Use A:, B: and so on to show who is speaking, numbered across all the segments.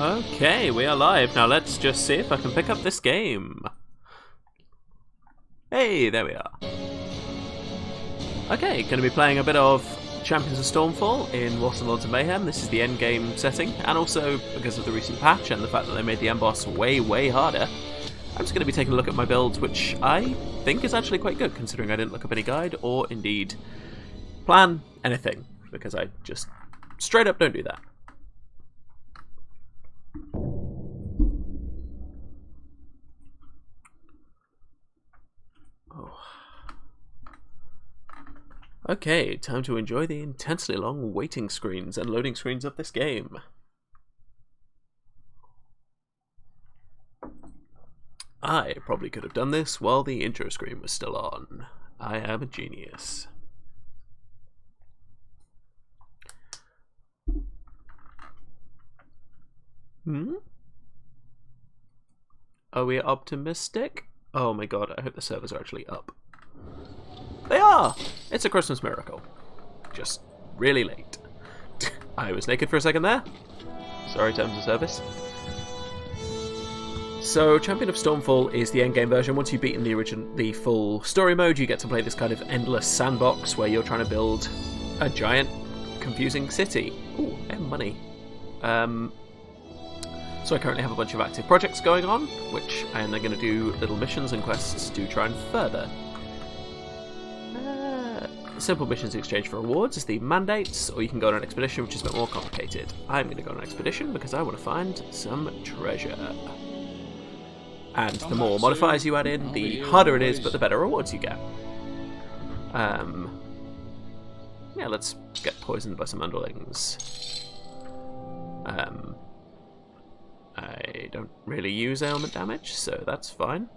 A: Okay, we are live. Now let's just see if I can pick up this game. Hey, there we are. Okay, going to be playing a bit of Champions of Stormfall in Wolcen, Lords of Mayhem. This is the endgame setting, and also because of the recent patch and the fact that they made the end boss way, way harder, I'm just going to be taking a look at my build, which I think is actually quite good, considering I didn't look up any guide or indeed plan anything, because I just straight up don't do that. Okay, time to enjoy the intensely long waiting screens and loading screens of this game. I probably could have done this while the intro screen was still on. I am a genius. Are we optimistic? Oh my god, I hope the servers are actually up. They are! It's a Christmas miracle. Just really late. I was naked for a second there. Sorry, terms of service. So, Champion of Stormfall is the endgame version. Once you've beaten the full story mode, you get to play this kind of endless sandbox where you're trying to build a giant, confusing city. Ooh, and money. So I currently have a bunch of active projects going on, which I am then going to do little missions and quests to try and further. Simple missions in exchange for rewards is the mandates, or you can go on an expedition, which is a bit more complicated. I'm going to go on an expedition because I want to find some treasure. And the more modifiers you add in, the harder it is, but the better rewards you get. Yeah, let's get poisoned by some underlings. I don't really use ailment damage, so that's fine.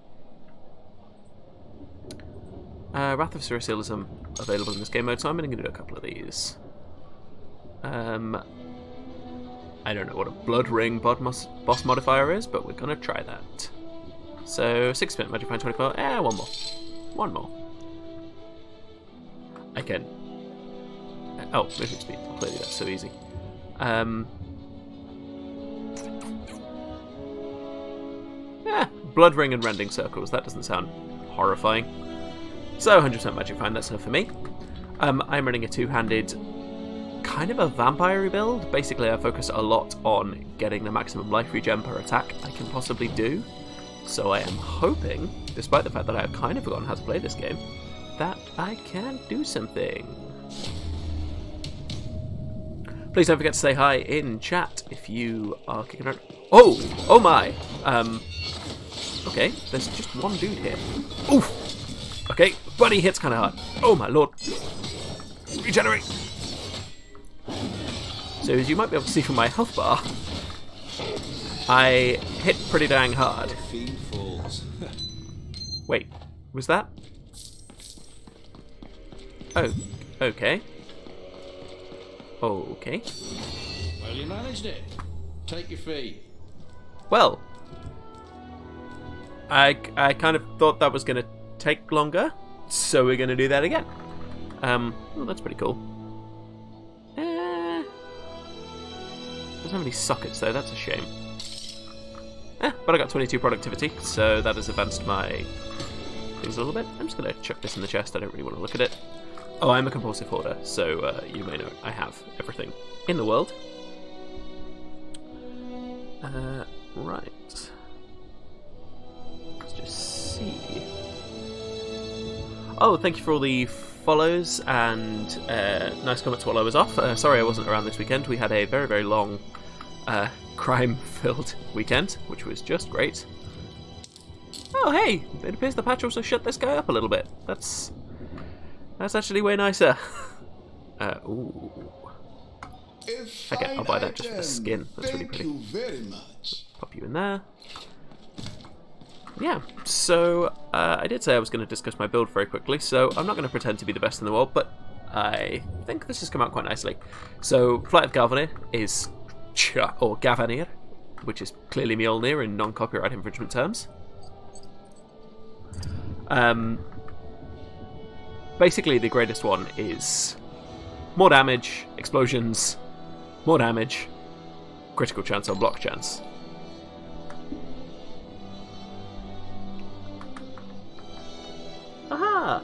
A: Wrath of Cyril is available in this game mode, so I'm going to do a couple of these. I don't know what a Blood Ring boss modifier is, but we're going to try that. So, 6-minute Magic Find 24, one more. One more. I can... Oh, moving speed, clearly that's so easy. Blood Ring and Rending Circles, that doesn't sound horrifying. So, 100% Magic Find, that's enough for me. I'm running a two-handed, kind of a vampire build. Basically, I focus a lot on getting the maximum life regen per attack I can possibly do. So I am hoping, despite the fact that I have kind of forgotten how to play this game, that I can do something. Please don't forget to say hi in chat if you are kicking around. Oh! Oh my! Okay, there's just one dude here. Oof! Okay, buddy hits kind of hard. Oh my lord. Regenerate. So as you might be able to see from my health bar, I hit pretty dang hard. Wait, was that? Oh, okay. Okay.
B: Well, you managed it. Take your fee.
A: Well, I kind of thought that was going to take longer, so we're going to do that again. Well, that's pretty cool. Doesn't have any sockets though, that's a shame. But I got 22 productivity, so that has advanced my things a little bit. I'm just going to chuck this in the chest, I don't really want to look at it. Oh, I'm a compulsive hoarder, so you may know I have everything in the world. Right. Let's just see. Oh, thank you for all the follows and nice comments while I was off. Sorry I wasn't around this weekend. We had a very, very long crime-filled weekend, which was just great. Oh, hey! It appears the patch also shut this guy up a little bit. That's actually way nicer. Ooh. Okay, I'll buy that just for the skin. That's really pretty.
B: Thank you very much.
A: Pop you in there. Yeah, so I did say I was going to discuss my build very quickly, so I'm not going to pretend to be the best in the world, but I think this has come out quite nicely. So, Flight of Galvanir is, or Gavanir, which is clearly Mjolnir in non-copyright infringement terms. Basically, the greatest one is more damage, explosions, more damage, critical chance or block chance. Aha!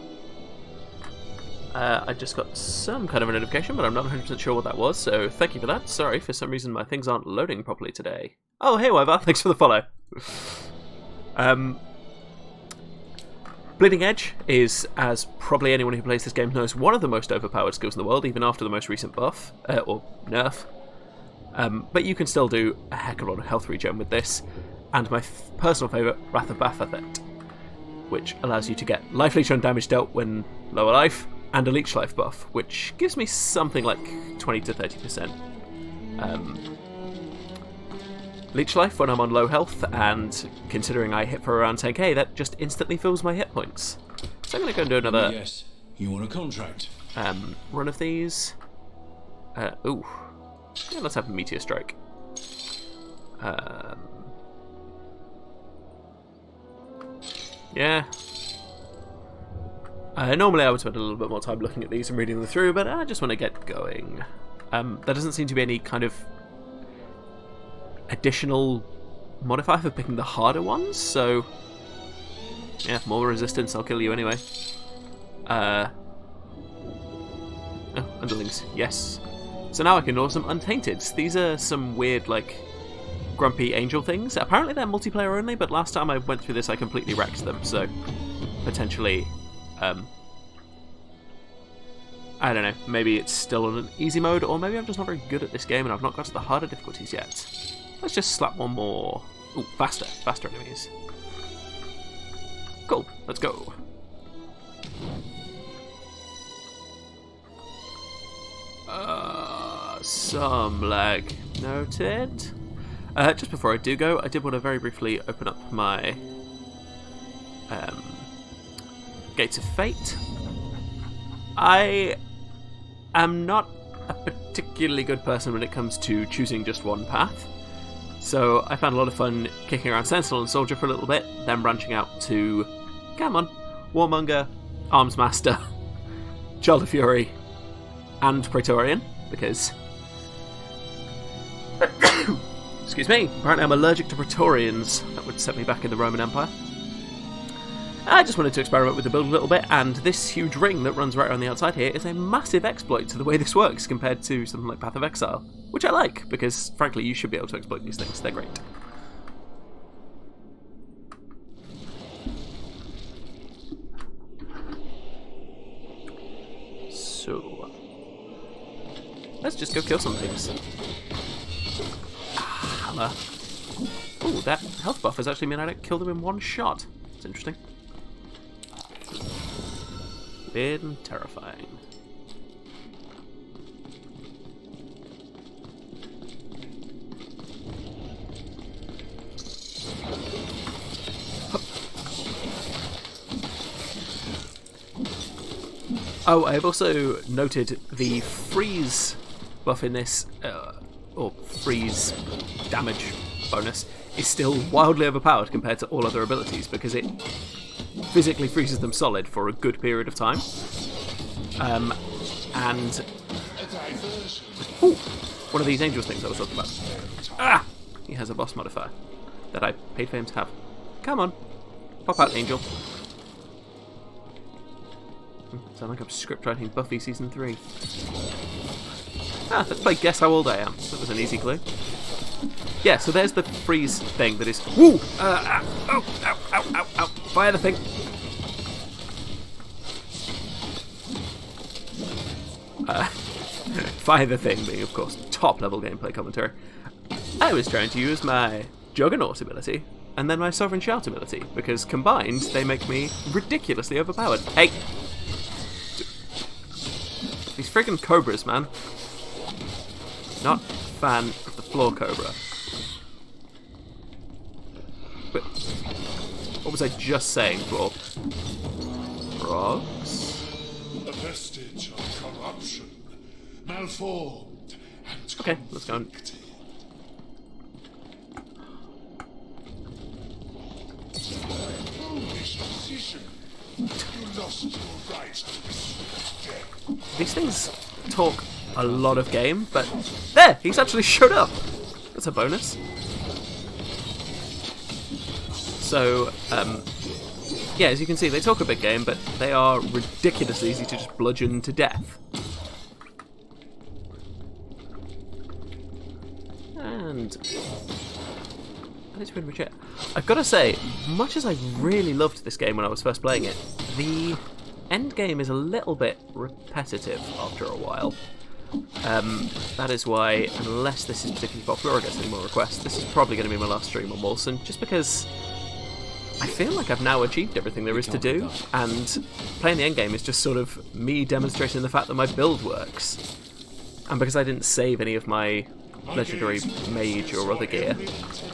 A: I just got some kind of a notification, but I'm not 100% sure what that was, so thank you for that. Sorry, for some reason my things aren't loading properly today. Oh, hey, Wyver, thanks for the follow. Bleeding Edge is, as probably anyone who plays this game knows, one of the most overpowered skills in the world, even after the most recent buff, or nerf. But you can still do a heck of a lot of health regen with this, and my personal favourite, Wrath of Baphomet, which allows you to get life leech on damage dealt when lower life, and a leech life buff, which gives me something like 20 to 30% leech life when I'm on low health, and considering I hit for around 10k, that just instantly fills my hit points. So I'm going to go and do another
B: Yes, you want a contract?
A: run of these. Ooh. Yeah, let's have a Meteor Strike. Yeah. Normally I would spend a little bit more time looking at these and reading them through, but I just want to get going. There doesn't seem to be any kind of additional modifier for picking the harder ones, so yeah, more resistance, I'll kill you anyway. Oh, underlings, yes. So now I can ignore some Untainteds. These are some weird, like, grumpy angel things. Apparently they're multiplayer only, but last time I went through this I completely wrecked them, so potentially, I don't know, maybe it's still on an easy mode, or maybe I'm just not very good at this game and I've not got to the harder difficulties yet. Let's just slap one more. Ooh, faster enemies. Cool, let's go. Some lag noted. Just before I do go, I did want to very briefly open up my Gates of Fate. I am not a particularly good person when it comes to choosing just one path. So I found a lot of fun kicking around Sentinel and Soldier for a little bit, then branching out to, come on, Warmonger, Arms Master, Child of Fury, and Praetorian, because, excuse me, apparently I'm allergic to Praetorians. That would set me back in the Roman Empire. I just wanted to experiment with the build a little bit, and this huge ring that runs right around the outside here is a massive exploit to the way this works compared to something like Path of Exile, which I like, because frankly you should be able to exploit these things, they're great. So, let's just go kill some things. Hammer. Ooh, that health buff has actually meant I don't kill them in one shot. It's interesting. Weird and terrifying. Oh, I've also noted the freeze buff in this, or freeze damage bonus, is still wildly overpowered compared to all other abilities because it physically freezes them solid for a good period of time. And ooh, one of these angels things I was talking about. Ah! He has a boss modifier that I paid for him to have. Come on, pop out, angel. Sound like I'm script writing Buffy Season 3. Ah, let's play Guess How Old I Am. That was an easy clue. Yeah, so there's the freeze thing that is... Woo! Ow, ow, ow, ow, ow. Fire the thing. Fire the thing being, of course, top-level gameplay commentary. I was trying to use my Juggernaut ability and then my Sovereign Shout ability, because combined, they make me ridiculously overpowered. Hey! These friggin' cobras, man. Not a fan of the floor cobra. But what was I just saying, Floor? Frogs?
C: A vestige of corruption, malformed and
A: okay, let's go.
C: Foolish decision. You lost your right to death.
A: These things talk a lot of game, but there, he's actually showed up. as a bonus. So, yeah, as you can see, they talk a big game, but they are ridiculously easy to just bludgeon to death. And I've got to say, much as I really loved this game when I was first playing it, the endgame is a little bit repetitive after a while. That is why, unless this is particularly popular or gets any more requests, this is probably going to be my last stream on Wolcen, just because I feel like I've now achieved everything there is to do, and playing the endgame is just sort of me demonstrating the fact that my build works. And because I didn't save any of my legendary mage or other gear,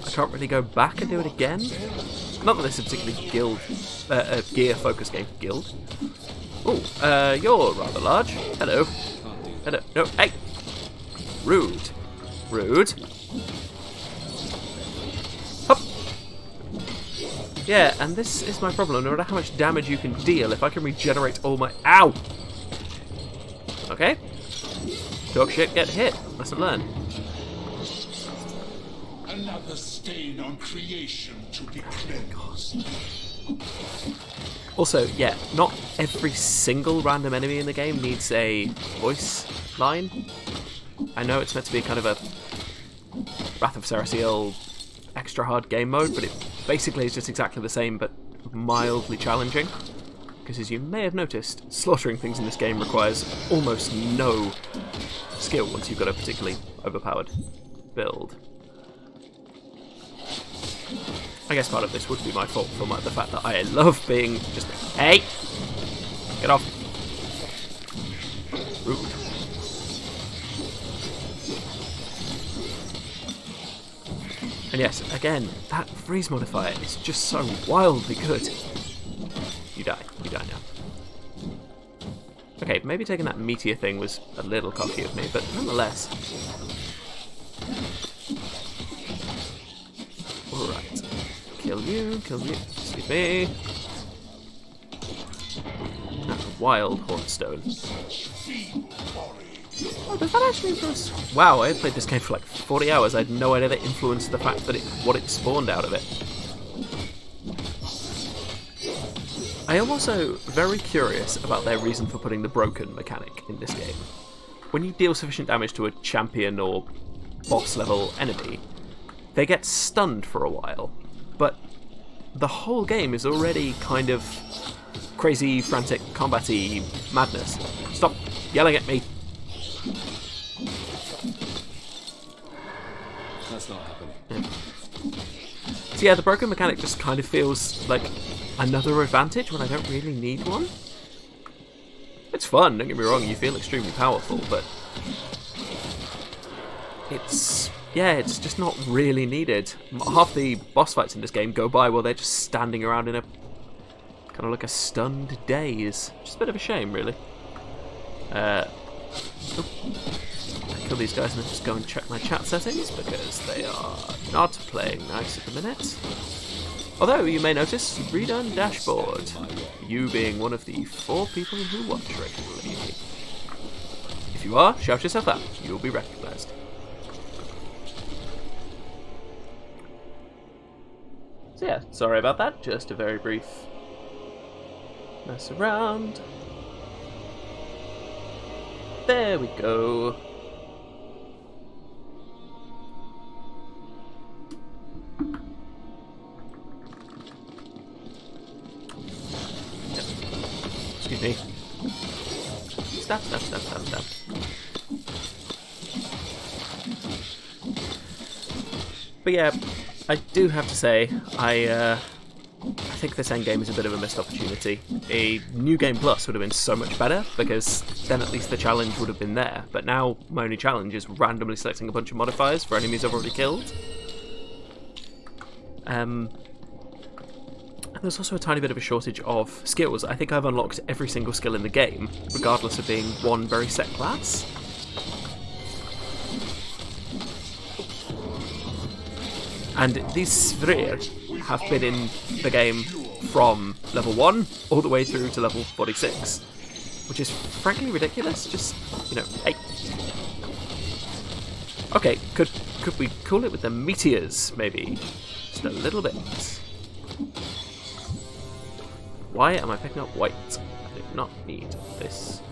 A: I can't really go back and do it again. Not that this is a particularly gear focused game. Guild? Oh, you're rather large. Hello. Hello. No, hey! Rude. Rude. Hop! Yeah, and this is my problem. No matter how much damage you can deal, if I can regenerate all my... Ow! Okay. Talk shit, get hit. Lesson learned.
C: Another stain on creation to be cleansed.
A: Also, yeah, not every single random enemy in the game needs a voice line. I know it's meant to be kind of a Wrath of Cerasiel extra hard game mode, but it basically is just exactly the same, but mildly challenging. Because as you may have noticed, slaughtering things in this game requires almost no skill once you've got a particularly overpowered build. I guess part of this would be my fault for the fact that I love being just... Hey! Get off! Rude. And yes, again, that freeze modifier is just so wildly good. You die. You die now. Okay, maybe taking that meteor thing was a little cocky of me, but nonetheless... Alright. Kill you, excuse me. That's a wild hornstone. Oh, does that actually influence... Wow, I played this game for like 40 hours. I had no idea that influenced the fact that what it spawned out of it. I am also very curious about their reason for putting the broken mechanic in this game. When you deal sufficient damage to a champion or boss level enemy, they get stunned for a while, but the whole game is already kind of crazy, frantic, combat-y madness. Stop yelling at me!
B: That's not happening.
A: Yeah. So yeah, the broken mechanic just kind of feels like another advantage when I don't really need one. It's fun, don't get me wrong, you feel extremely powerful, but it's just not really needed. Half the boss fights in this game go by while they're just standing around in a kind of like a stunned daze. Just a bit of a shame, really. Kill these guys and then just go and check my chat settings because they are not playing nice at the minute. Although you may notice redone dashboard, you being one of the 4 people who watch regularly. If you are, shout yourself out. You'll be recognised. So yeah, sorry about that. Just a very brief mess around. There we go. Excuse me. Stop. But yeah, I do have to say, I think this endgame is a bit of a missed opportunity. A New Game Plus would have been so much better, because then at least the challenge would have been there. But now my only challenge is randomly selecting a bunch of modifiers for enemies I've already killed. And there's also a tiny bit of a shortage of skills. I think I've unlocked every single skill in the game, regardless of being one very set class. And these Svrir have been in the game from level 1 all the way through to level 46, which is frankly ridiculous. Just, hey. Okay, could we cool it with the meteors, maybe? Just a little bit. Why am I picking up white? I do not need this.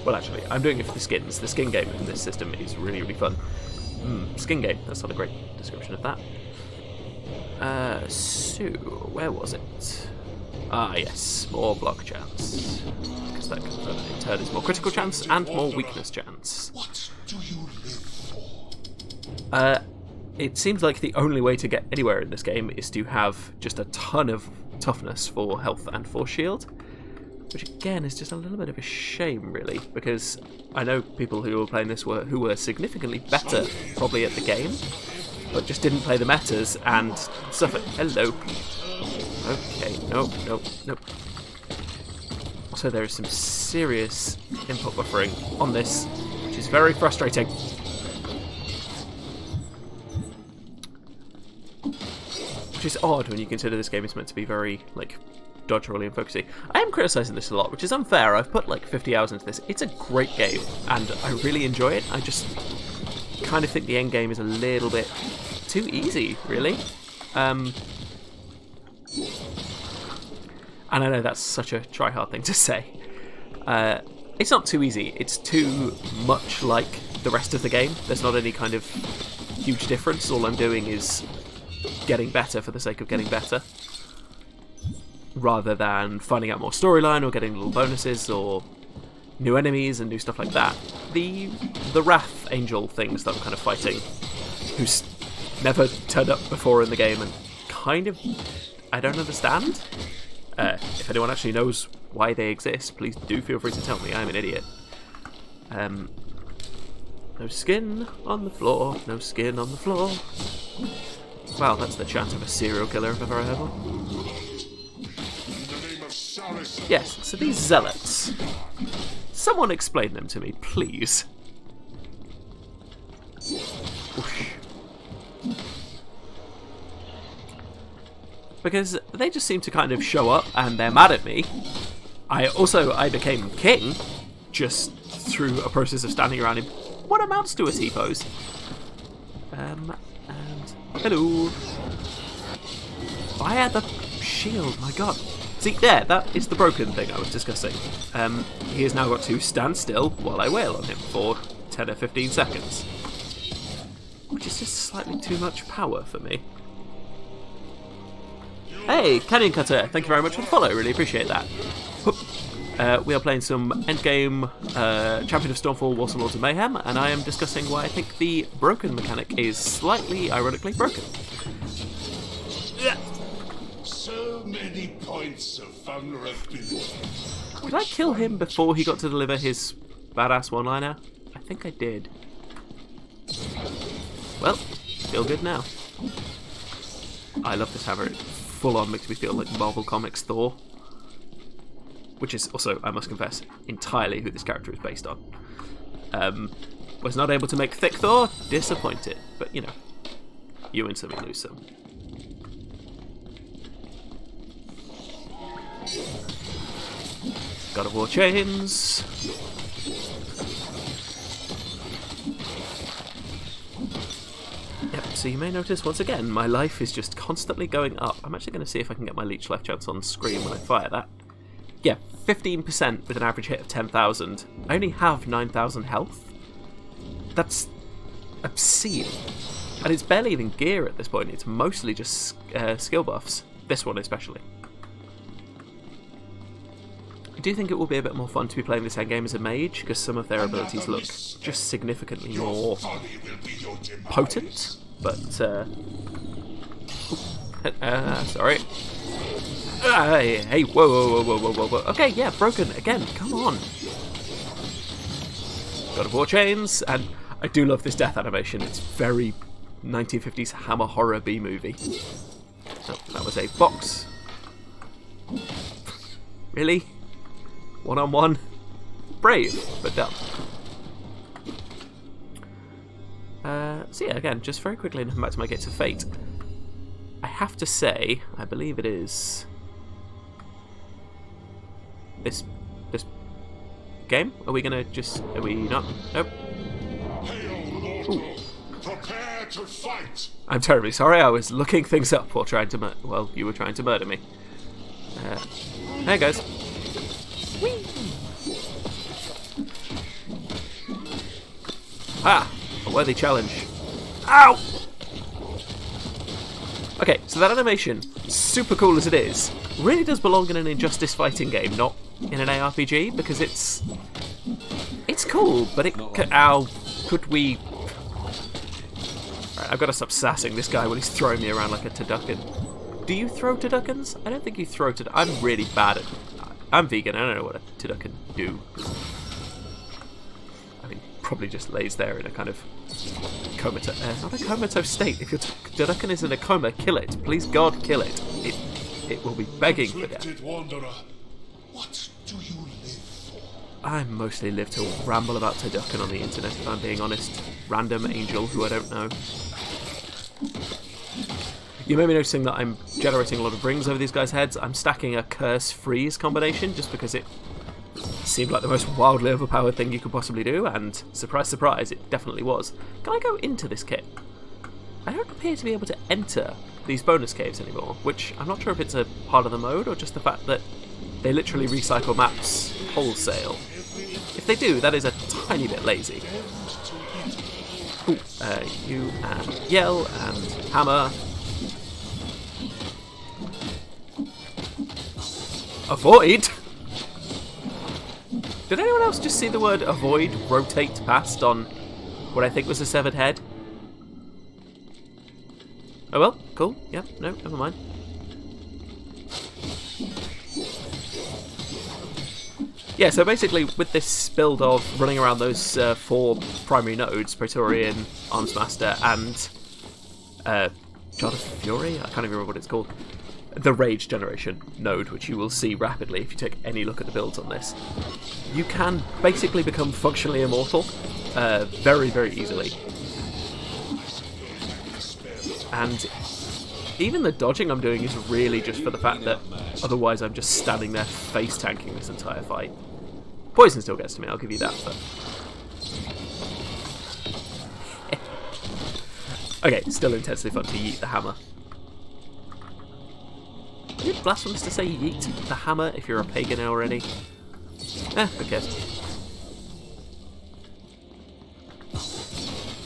A: Well, actually, I'm doing it for the skins. The skin game in this system is really, really fun. Skin game, that's not a great description of that. So, where was it? Ah, yes, more block chance. Because that in turn is more critical chance and more weakness chance.
C: What do you live for?
A: It seems like the only way to get anywhere in this game is to have just a ton of toughness for health and for shield. Which again is just a little bit of a shame, really, because I know people who were playing this who were significantly better, probably, at the game, but just didn't play the metas and suffered. Hello. Okay, nope. Also, there is some serious input buffering on this, which is very frustrating. Which is odd when you consider this game is meant to be very, like, dodge rolling and focusy. I am criticising this a lot, which is unfair. I've put like 50 hours into this. It's a great game, and I really enjoy it. I just kind of think the end game is a little bit too easy, really. And I know that's such a try-hard thing to say. It's not too easy. It's too much like the rest of the game. There's not any kind of huge difference. All I'm doing is getting better for the sake of getting better, rather than finding out more storyline or getting little bonuses or new enemies and new stuff like that. The Wrath Angel things that I'm kind of fighting, who's never turned up before in the game and kind of I don't understand. If anyone actually knows why they exist, please do feel free to tell me. I'm an idiot. No skin on the floor, no skin on the floor. Wow, that's the chant of a serial killer if I've ever heard one. Yes, so these zealots. Someone explain them to me, please. Whoosh. Because they just seem to kind of show up and they're mad at me. I became king just through a process of standing around in what amounts to a T-pose. And hello. I had the shield, my god. See, there, that is the broken thing I was discussing. He has now got to stand still while I wail on him for 10 or 15 seconds. Which is just slightly too much power for me. Hey, Canyon Cutter, thank you very much for the follow, really appreciate that. We are playing some endgame Champion of Stormfall, Wolcen, Lords of Mayhem, and I am discussing why I think the broken mechanic is slightly, ironically, broken.
C: So many points of vulnerability.
A: Did I kill him before he got to deliver his badass one-liner? I think I did. Well, feel good now. I love this hammer. It full-on makes me feel like Marvel Comics Thor. Which is also, I must confess, entirely who this character is based on. Was not able to make thick Thor, disappointed. But, you know, you win some, you lose some. God of War chains. Yep, so you may notice once again, my life is just constantly going up. I'm actually going to see if I can get my leech life chance on screen when I fire that. Yeah, 15% with an average hit of 10,000. I only have 9,000 health. That's obscene. And it's barely even gear at this point, it's mostly just skill buffs. This one especially. I do think it will be a bit more fun to be playing this endgame as a mage, because some of their abilities look just significantly more potent. But, sorry. Hey, whoa. Okay, yeah, broken again, come on. God of War chains, and I do love this death animation. It's very 1950s Hammer horror B-movie. Oh, that was a box. Really? One-on-one? Brave, but dumb. So yeah, again, just very quickly and back to my Gates of Fate. I have to say, I believe it is this Game? Are we gonna just... Are we not? Nope.
C: Hail, mortal! Prepare to fight!
A: I'm terribly sorry, I was looking things up while trying to well, you were trying to murder me. There goes. Whee! Ah! A worthy challenge. Ow! Okay, so that animation, super cool as it is, really does belong in an Injustice fighting game, not in an ARPG, because it's cool, but it could we... Right, I've got to stop sassing this guy when he's throwing me around like a turducken. Do you throw turduckens? I don't think you throw I'm really bad at... I'm vegan, I don't know what a turducken do. I mean, probably just lays there in a kind of comatose... not a comatose state. If your turducken is in a coma, kill it. Please God, kill it. It will be begging for death.
C: Afflicted wanderer, what do you live for?
A: I mostly live to ramble about turducken on the internet, if I'm being honest. Random angel who I don't know. You may be noticing that I'm generating a lot of rings over these guys' heads. I'm stacking a curse-freeze combination just because it seemed like the most wildly overpowered thing you could possibly do, and surprise, surprise, it definitely was. Can I go into this kit? I don't appear to be able to enter these bonus caves anymore, which I'm not sure if it's a part of the mode or just the fact that they literally recycle maps wholesale. If they do, that is a tiny bit lazy. Ooh, you and Yell and Hammer. Avoid? Did anyone else just see the word avoid rotate past on what I think was a severed head? Oh well, cool. Yep, no, never mind. Yeah, so basically with this build of running around those 4 primary nodes, Praetorian, Armsmaster, and Child of Fury? I can't even remember what it's called. The Rage Generation node, which you will see rapidly if you take any look at the builds on this. You can basically become functionally immortal very, very easily. And even the dodging I'm doing is really just for the fact that otherwise I'm just standing there face tanking this entire fight. Poison still gets to me, I'll give you that, but... Okay, still intensely fun to yeet the hammer. Is it blasphemous to say yeet the hammer if you're a pagan already? Who cares?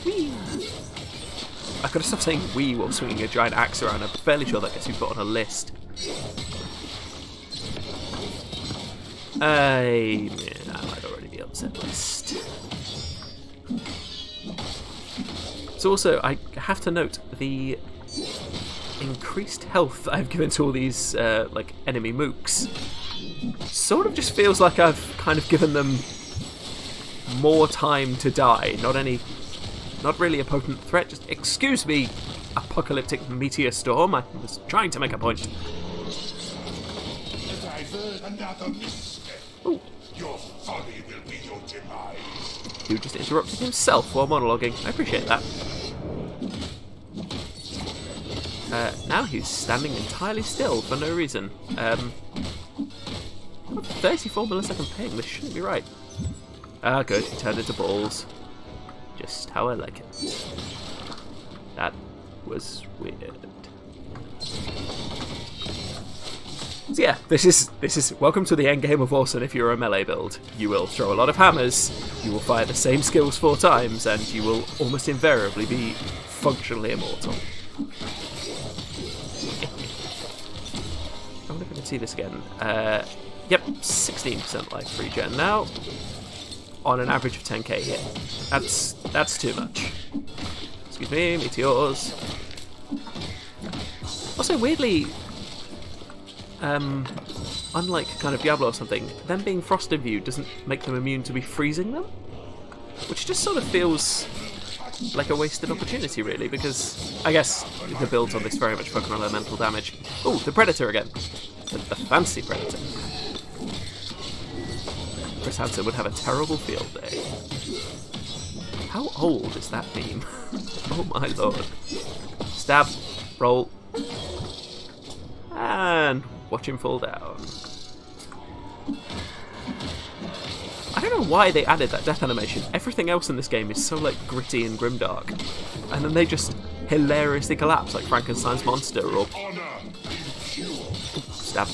A: Whee! I could have stopped saying wee while swinging a giant axe around. I'm fairly sure that gets you put on a list. I might already be on the set list. So also, I have to note the increased health I've given to all these like enemy mooks sort of just feels like I've kind of given them more time to die. Not really a potent threat. Just excuse me, apocalyptic meteor storm. I was trying to make a point.
C: Divert another misstep.
A: Ooh.
C: Your folly will be your demise.
A: Dude just interrupted himself while monologuing. I appreciate that. Now he's standing entirely still for no reason. 34 millisecond ping. This shouldn't be right. Ah, good. He turned into balls. Just how I like it. That was weird. So yeah, this is welcome to the endgame of Wolcen. If you're a melee build, you will throw a lot of hammers, you will fire the same skills 4 times, and you will almost invariably be functionally immortal. I wonder if I can see this again. Yep, 16% life regen now. On an average of 10k hit. That's too much. Excuse me, meteors. Also, weirdly, unlike kind of Diablo or something, them being frost imbued doesn't make them immune to be freezing them, which just sort of feels like a wasted opportunity, really, because I guess the builds on this very much focus on elemental damage. Oh, the Predator again. The fancy Predator. Chris Hansen would have a terrible field day. How old is that beam? Oh my lord. Stab, roll, and watch him fall down. I don't know why they added that death animation. Everything else in this game is so like gritty and grimdark, and then they just hilariously collapse like Frankenstein's monster or stab.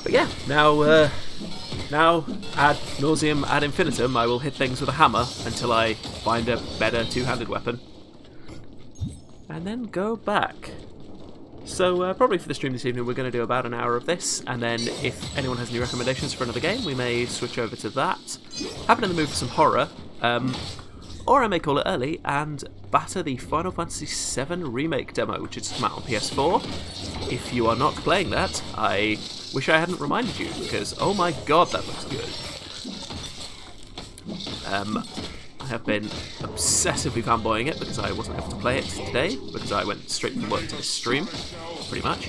A: But yeah, now ad nauseum ad infinitum, I will hit things with a hammer until I find a better two-handed weapon, and then go back. So probably for the stream this evening we're going to do about an hour of this, and then if anyone has any recommendations for another game we may switch over to that. Happen in the mood for some horror, or I may call it early and batter the Final Fantasy VII Remake demo, which has come out on PS4. If you are not playing that, I wish I hadn't reminded you, because oh my god, that looks good. I have been obsessively fanboying it because I wasn't able to play it today, because I went straight from work to this stream, pretty much.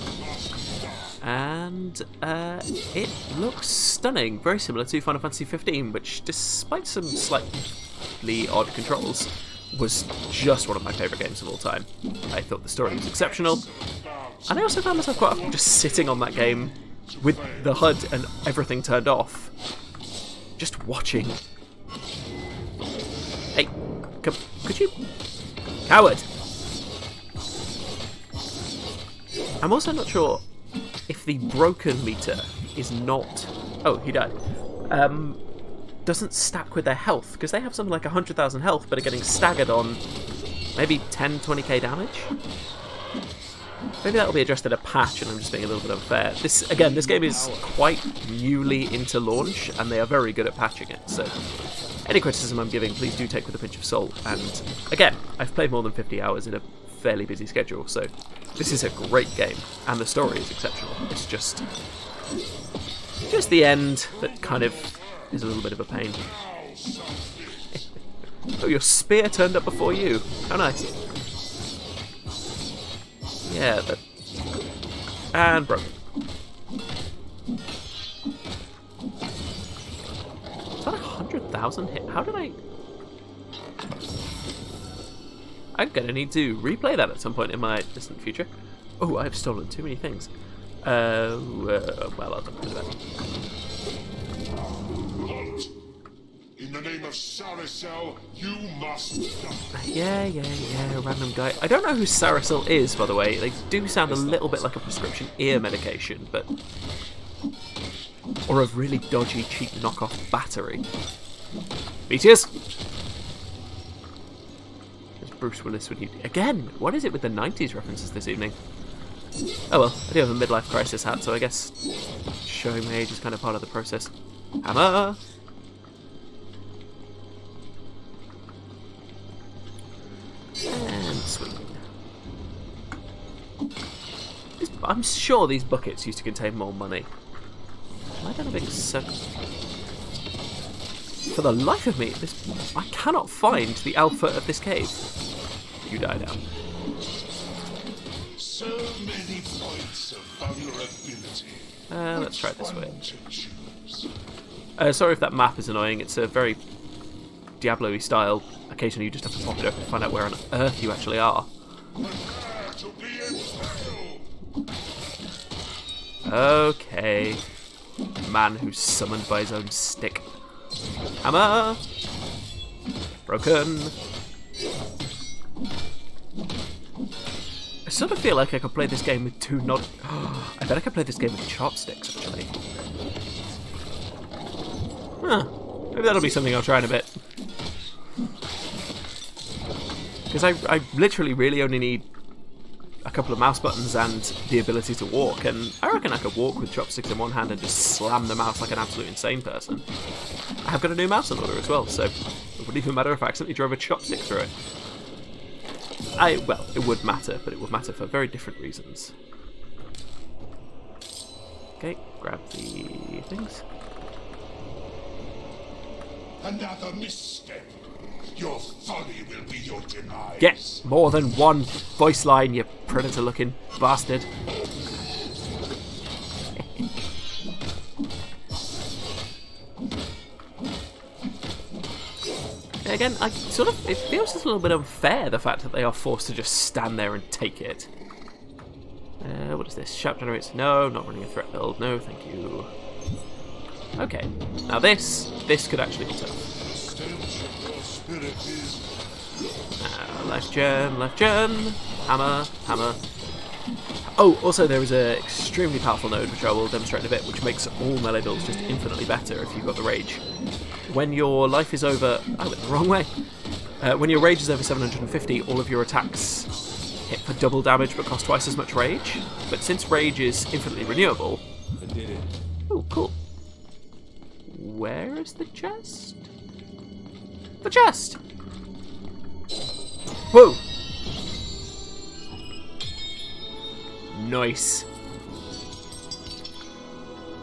A: And it looks stunning, very similar to Final Fantasy 15, which, despite some slightly odd controls, was just one of my favourite games of all time. I thought the story was exceptional, and I also found myself quite often just sitting on that game with the HUD and everything turned off, just watching. Hey, could you? Coward! I'm also not sure if the broken meter is not... Oh, he died. Doesn't stack with their health, because they have something like 100,000 health, but are getting staggered on maybe 10, 20k damage? Maybe that'll be addressed in a patch, and I'm just being a little bit unfair. This game is quite newly into launch, and they are very good at patching it, so any criticism I'm giving, please do take with a pinch of salt. And again, I've played more than 50 hours in a fairly busy schedule, so this is a great game, and the story is exceptional. It's just the end that kind of is a little bit of a pain. Oh, your spear turned up before you. How nice. Yeah, and broke. Is that 100,000 hit? How did I'm gonna need to replay that at some point in my distant future. Oh, I've stolen too many things. Well, I'll talk about that.
C: In the name of Saracel, you must die.
A: Yeah, random guy. I don't know who Saracel is, by the way. They do sound a little bit like a prescription ear medication, but... or a really dodgy, cheap knockoff battery. Meteors! There's Bruce Willis when he... Again, what is it with the 90s references this evening? Oh well, I do have a midlife crisis hat, so I guess showing my age is kind of part of the process. Hammer! And swing. I'm sure these buckets used to contain more money. Am I having so... For the life of me, I cannot find the alpha of this cave. You die now.
C: So many points of vulnerability.
A: Let's try it this way. Sorry if that map is annoying. It's a very Diablo-y style. Occasionally you just have to pop it up and find out where on earth you actually are. Okay. Man who's summoned by his own stick. Hammer! Broken! I sort of feel like I could play this game with two not... I bet I could play this game with chopsticks, actually. Huh. Maybe that'll be something I'll try in a bit. Because I literally really only need a couple of mouse buttons and the ability to walk, and I reckon I could walk with chopsticks in one hand and just slam the mouse like an absolute insane person. I have got a new mouse in order as well, so it wouldn't even matter if I accidentally drove a chopstick through it. Well, it would matter, but it would matter for very different reasons. Okay, grab the things.
C: Another misstep. Your folly will be your demise.
A: Get more than one voice line, you predator-looking bastard. Again, it feels just a little bit unfair, the fact that they are forced to just stand there and take it. What is this? Shout generates. No, not running a threat build. No, thank you. Okay. Now this could actually be tough. Left gen. Hammer. Oh, also there is an extremely powerful node, which I will demonstrate in a bit, which makes all melee builds just infinitely better if you've got the rage. When your life is over... I went the wrong way. When your rage is over 750, all of your attacks hit for double damage but cost twice as much rage. But since rage is infinitely renewable...
B: I did it.
A: Oh, cool. Where is the chest? The chest! Whoa! Nice.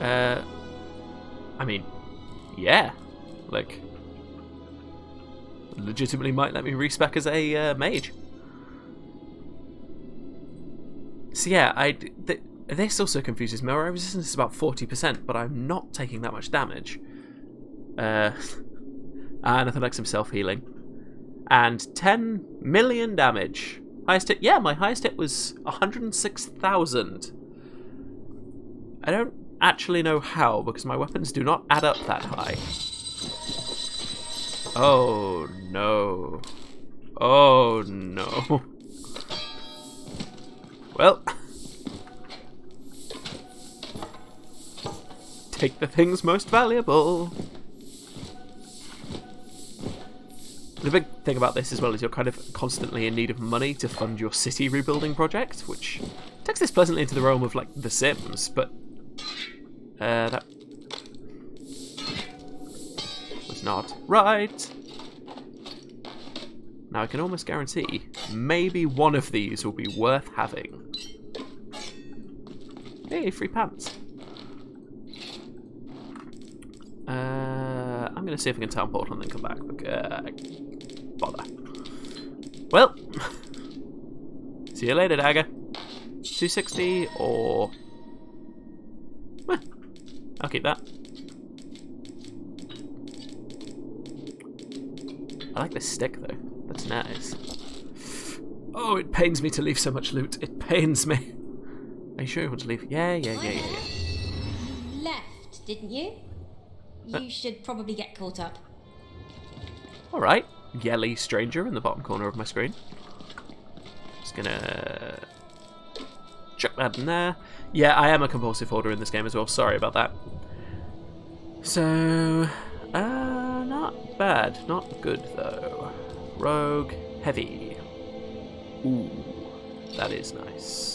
A: I mean, yeah. Like, legitimately might let me respec as a mage. So yeah, this also confuses me. My resistance is about 40%, but I'm not taking that much damage. Nothing like some self-healing. And 10 million damage. Highest hit? Yeah, my highest hit was 106,000. I don't actually know how, because my weapons do not add up that high. Oh no. Oh no. Well. Take the things most valuable. The big thing about this as well is you're kind of constantly in need of money to fund your city rebuilding project, which takes this pleasantly into the realm of, like, The Sims, but that was not right. Now I can almost guarantee maybe one of these will be worth having. Hey, free pants. I'm going to see if I can town portal and then come back. Bother. Well, see you later, Dagger. 260 or... I'll keep that. I like the stick, though. That's nice. Oh, it pains me to leave so much loot. It pains me. Are you sure you want to leave? Yeah.
D: Left, didn't you? You should probably get caught up.
A: Alright. Yelly stranger in the bottom corner of my screen. Just gonna chuck that in there. Yeah, I am a compulsive hoarder in this game as well. Sorry about that. So, not bad. Not good, though. Rogue, heavy. Ooh, that is nice.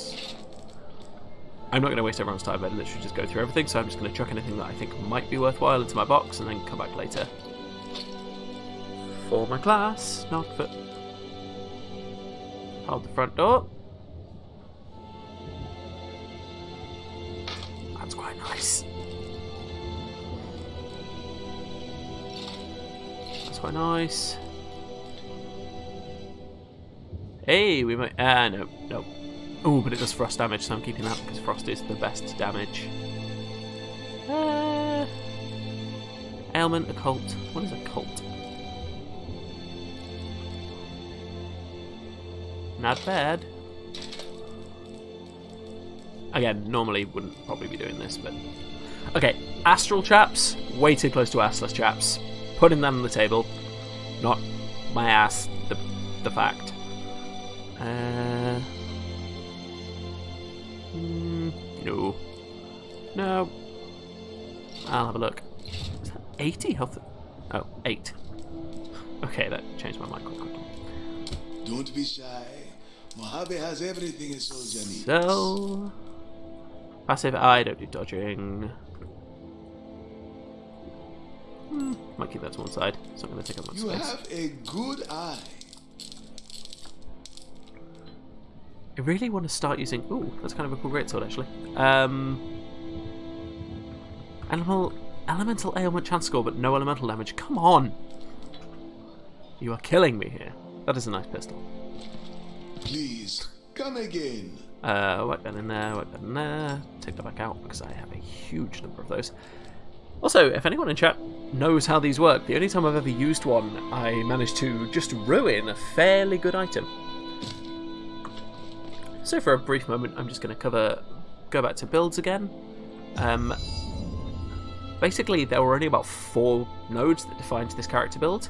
A: I'm not going to waste everyone's time. I'd literally just go through everything, so I'm just going to chuck anything that I think might be worthwhile into my box and then come back later. For my class, not for... Hold the front door. That's quite nice. That's quite nice. Hey, we might... no. Oh, but it does frost damage, so I'm keeping that because frost is the best damage. Ailment, occult. What is occult? Not bad. Again, normally wouldn't probably be doing this, but... Okay, astral chaps. Way too close to assless chaps. Putting them on the table. Not my ass, the fact. No. I'll have a look. Is that 80 health? Oh, 8. Okay, that changed my mind quite quickly.
C: Don't be shy. Mojave has everything a soldier needs.
A: So... Passive, I don't do dodging. Might keep that to one side. It's not going to take up much space.
C: You have a good eye.
A: I really want to start using... Ooh, that's kind of a cool greatsword, actually. Elemental ailment chance score, but no elemental damage. Come on! You are killing me here. That is a nice pistol.
C: Please, come again.
A: Work that in there, Take that back out, because I have a huge number of those. Also, if anyone in chat knows how these work, the only time I've ever used one, I managed to just ruin a fairly good item. So for a brief moment, I'm just going to go back to builds again. Basically, there were only about 4 nodes that defined this character build.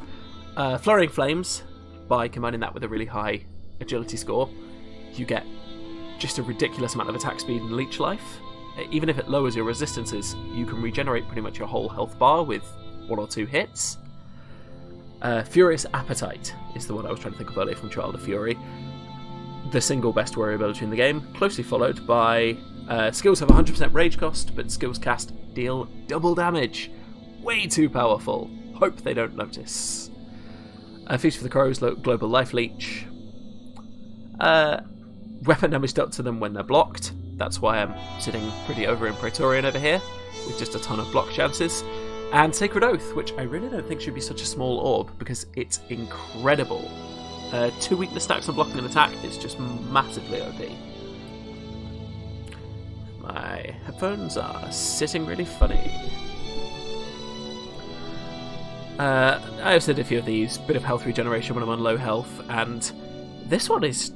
A: Flurrying Flames, by combining that with a really high agility score, you get just a ridiculous amount of attack speed and leech life. Even if it lowers your resistances, you can regenerate pretty much your whole health bar with 1 or 2 hits. Furious Appetite is the one I was trying to think of earlier from Child of Fury. The single best warrior ability in the game, closely followed by skills have 100% rage cost, but skills cast deal double damage. Way too powerful. Hope they don't notice. Feast for the Crows, global life leech. Weapon damage dealt to them when they're blocked. That's why I'm sitting pretty over in Praetorian over here, with just a ton of block chances. And Sacred Oath, which I really don't think should be such a small orb, because it's incredible. 2 weakness stacks on blocking and attack is just massively OP. My headphones are sitting really funny. I've said a few of these, bit of health regeneration when I'm on low health, and this one is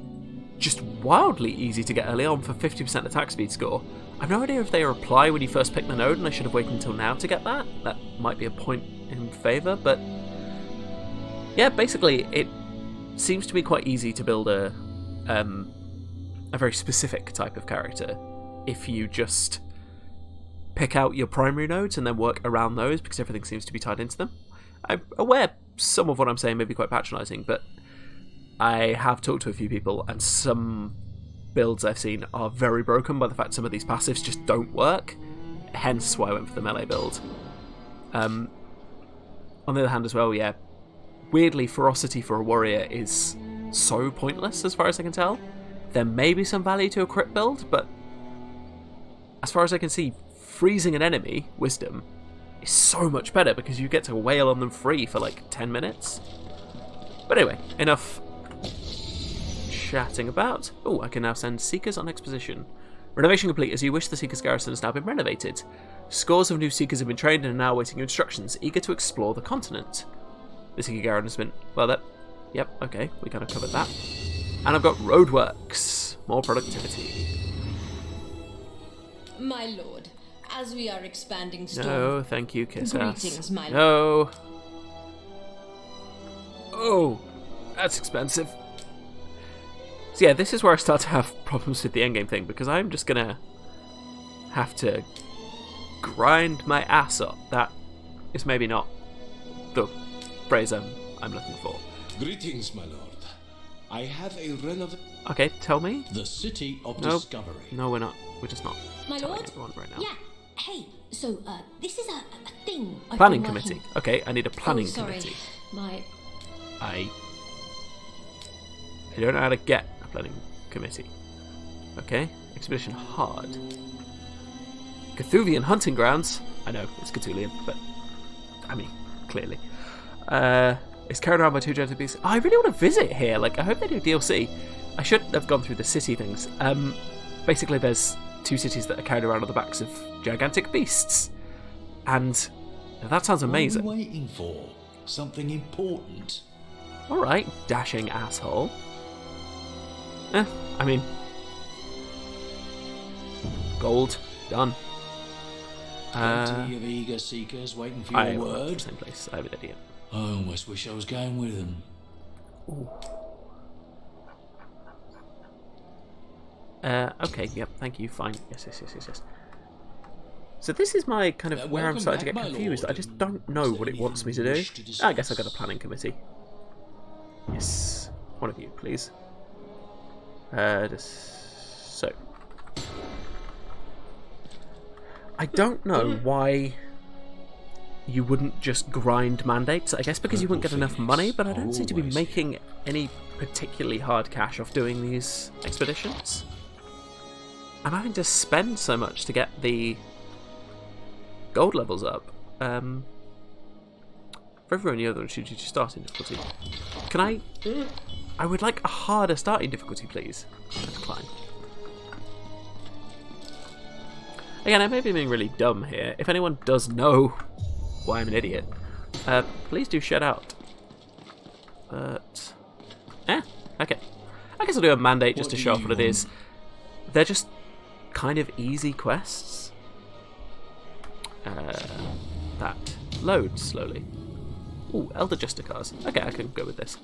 A: just wildly easy to get early on for 50% attack speed score. I've no idea if they apply when you first pick the node, and I should have waited until now to get that. That might be a point in favour, but yeah, basically it seems to be quite easy to build a very specific type of character if you just pick out your primary nodes and then work around those, because everything seems to be tied into them. I'm aware some of what I'm saying may be quite patronising, but I have talked to a few people, and some builds I've seen are very broken by the fact some of these passives just don't work, hence why I went for the melee build. On the other hand as well, yeah, weirdly, ferocity for a warrior is so pointless as far as I can tell. There may be some value to a crit build, but as far as I can see, freezing an enemy, wisdom, is so much better because you get to wail on them free for like 10 minutes. But anyway, enough chatting about. Oh, I can now send Seekers on exposition. Renovation complete. As you wish, the Seekers garrison has now been renovated. Scores of new Seekers have been trained and are now awaiting your instructions, eager to explore the continent. The Seeker garrison has been... well, that... yep, okay, we kind of covered that. And I've got roadworks. More productivity.
D: My lord, as we are expanding Storm...
A: No, thank you, kiss ass.
D: Greetings, my
A: No. Oh, that's expensive. So yeah, this is where I start to have problems with the endgame thing, because I'm just gonna have to grind my ass up. That is maybe not the phrase I'm looking for.
B: Greetings, my lord. I have a
A: Okay, tell me.
B: The City of
A: Nope.
B: Discovery.
A: No, we're not. We're just not
D: My
A: telling
D: lord?
A: everyone right now.
D: Yeah. Hey, so, this is a thing I've
A: Planning
D: been working-
A: committee. Okay, I need a planning
D: oh, sorry.
A: committee.
D: I
A: don't know how to get a planning committee. Okay, expedition hard. Cthulhian hunting grounds. I know it's Cthulhian, but I mean, clearly. It's carried around by 2 giant beasts. I really want to visit here. Like, I hope they do DLC. I should have gone through the city things. Basically, there's 2 cities that are carried around on the backs of gigantic beasts, and that sounds amazing.
B: What are you waiting for? Something important.
A: All right, dashing asshole. I mean, gold done.
B: 20 of eager seekers waiting for
A: I
B: your
A: will
B: word.
A: same place. I'm an idiot.
B: I almost wish I was going with them.
A: Ooh. Okay, yep, thank you, fine. Yes. So this is my kind of where I'm
B: welcome
A: starting to
B: back,
A: get
B: my
A: confused.
B: lord.
A: I just don't know
B: Is there
A: what it
B: anything
A: wants me to
B: you
A: do.
B: wish to
A: I guess I've got a
B: discuss?
A: planning committee. Yes. One of you, please. So. I don't know why you wouldn't just grind mandates. I guess because you wouldn't get enough money, but I don't seem to be making any particularly hard cash off doing these expeditions. I'm having to spend so much to get the gold levels up. For everyone, the other one should you just start in difficulty. Can I would like a harder starting difficulty, please. Decline. Again, I may be being really dumb here. If anyone does know why I'm an idiot, please do shout out. But okay. I guess I'll do a mandate just to show off what it is. they're just kind of easy quests that load slowly. Ooh, Elder Justicars. Okay, I can go with this.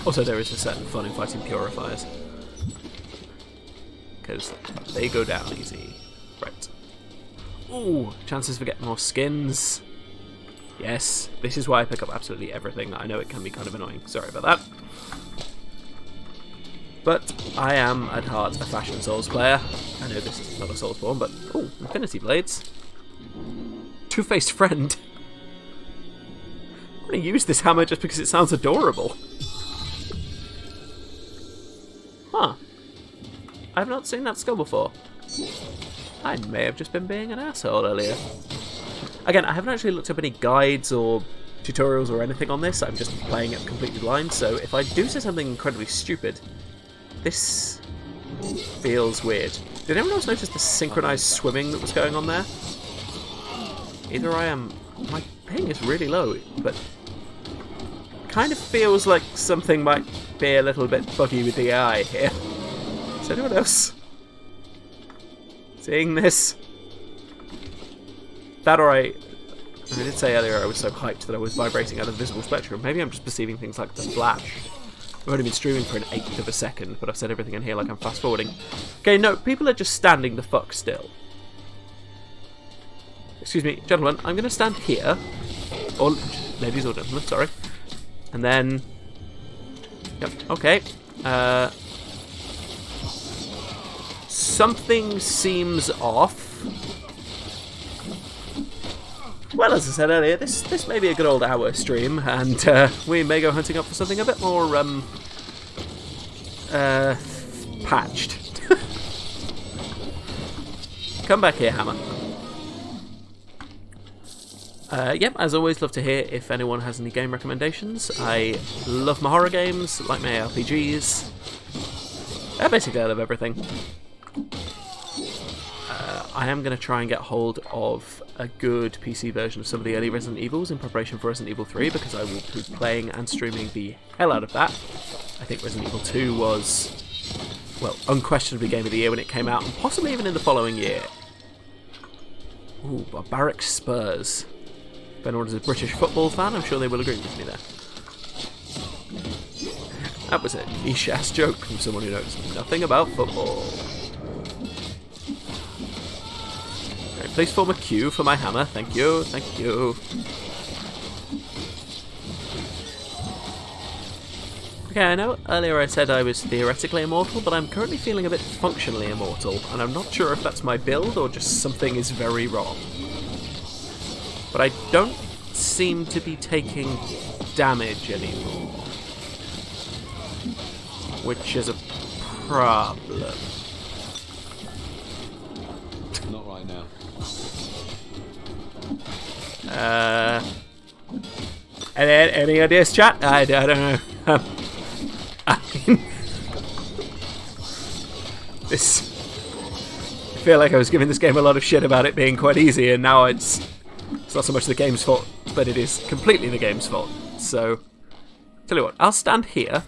A: Also, there is a certain fun in fighting purifiers, because they go down easy. Right. Ooh, chances for getting more skins. Yes, this is why I pick up absolutely everything. I know it can be kind of annoying. Sorry about that. But I am, at heart, a fashion Souls player. I know this is not a Soulsborne, but... ooh, Infinity Blades. Two-faced friend. I'm going to use this hammer just because it sounds adorable. Huh. I have not seen that skill before. I may have just been being an asshole earlier. Again, I haven't actually looked up any guides or tutorials or anything on this. I'm just playing it completely blind, so if I do say something incredibly stupid, this feels weird. Did anyone else notice the synchronized swimming that was going on there? Either I am... my ping is really low, but... kind of feels like something might be a little bit buggy with the AI here. Is anyone else seeing this? That or I did say earlier I was so hyped that I was vibrating out of the visible spectrum. Maybe I'm just perceiving things like the flash. I've only been streaming for an 1/8 of a second, but I've said everything in here like I'm fast forwarding. Okay, no, people are just standing the fuck still. Excuse me, gentlemen, I'm going to stand here. Or ladies or gentlemen, sorry. And then... yep, okay. Something seems off. Well, as I said earlier, this may be a good old hour stream, and we may go hunting up for something a bit more, patched. Come back here, Hammer. Yep, as always, love to hear if anyone has any game recommendations. I love my horror games, like my RPGs. Basically, I love everything. I am going to try and get hold of a good PC version of some of the early Resident Evils in preparation for Resident Evil 3, because I will be playing and streaming the hell out of that. I think Resident Evil 2 was, well, unquestionably Game of the Year when it came out, and possibly even in the following year. Ooh, Barbaric Spurs. If anyone is a British football fan, I'm sure they will agree with me there. That was a niche-ass joke from someone who knows nothing about football. Right, please form a queue for my hammer. Thank you, thank you. Okay, I know earlier I said I was theoretically immortal, but I'm currently feeling a bit functionally immortal, and I'm not sure if that's my build or just something is very wrong. But I don't seem to be taking damage anymore, which is a problem.
B: Not right now.
A: Any ideas, chat? I don't know. I mean, this. I feel like I was giving this game a lot of shit about it being quite easy, and now it's not so much the game's fault, but it is completely the game's fault. So, tell you what, I'll stand here.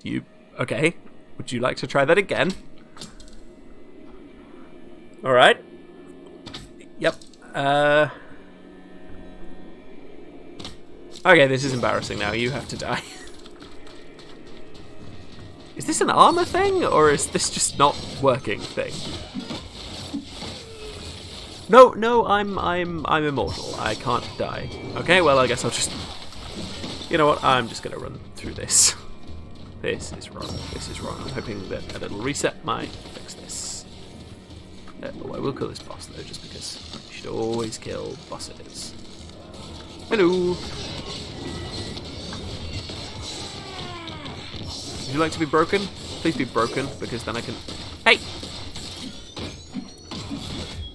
A: You, okay? Would you like to try that again? Alright. Yep. Okay, this is embarrassing now. You have to die. Is this an armor thing, or is this just not working thing? No, I'm immortal. I can't die. Okay, well, I guess I'll just... you know what? I'm just gonna run through this. This is wrong. This is wrong. I'm hoping that a little reset might fix this. Oh, I will kill this boss, though, just because you should always kill bosses. Hello! Would you like to be broken? Please be broken, because then I can... Hey!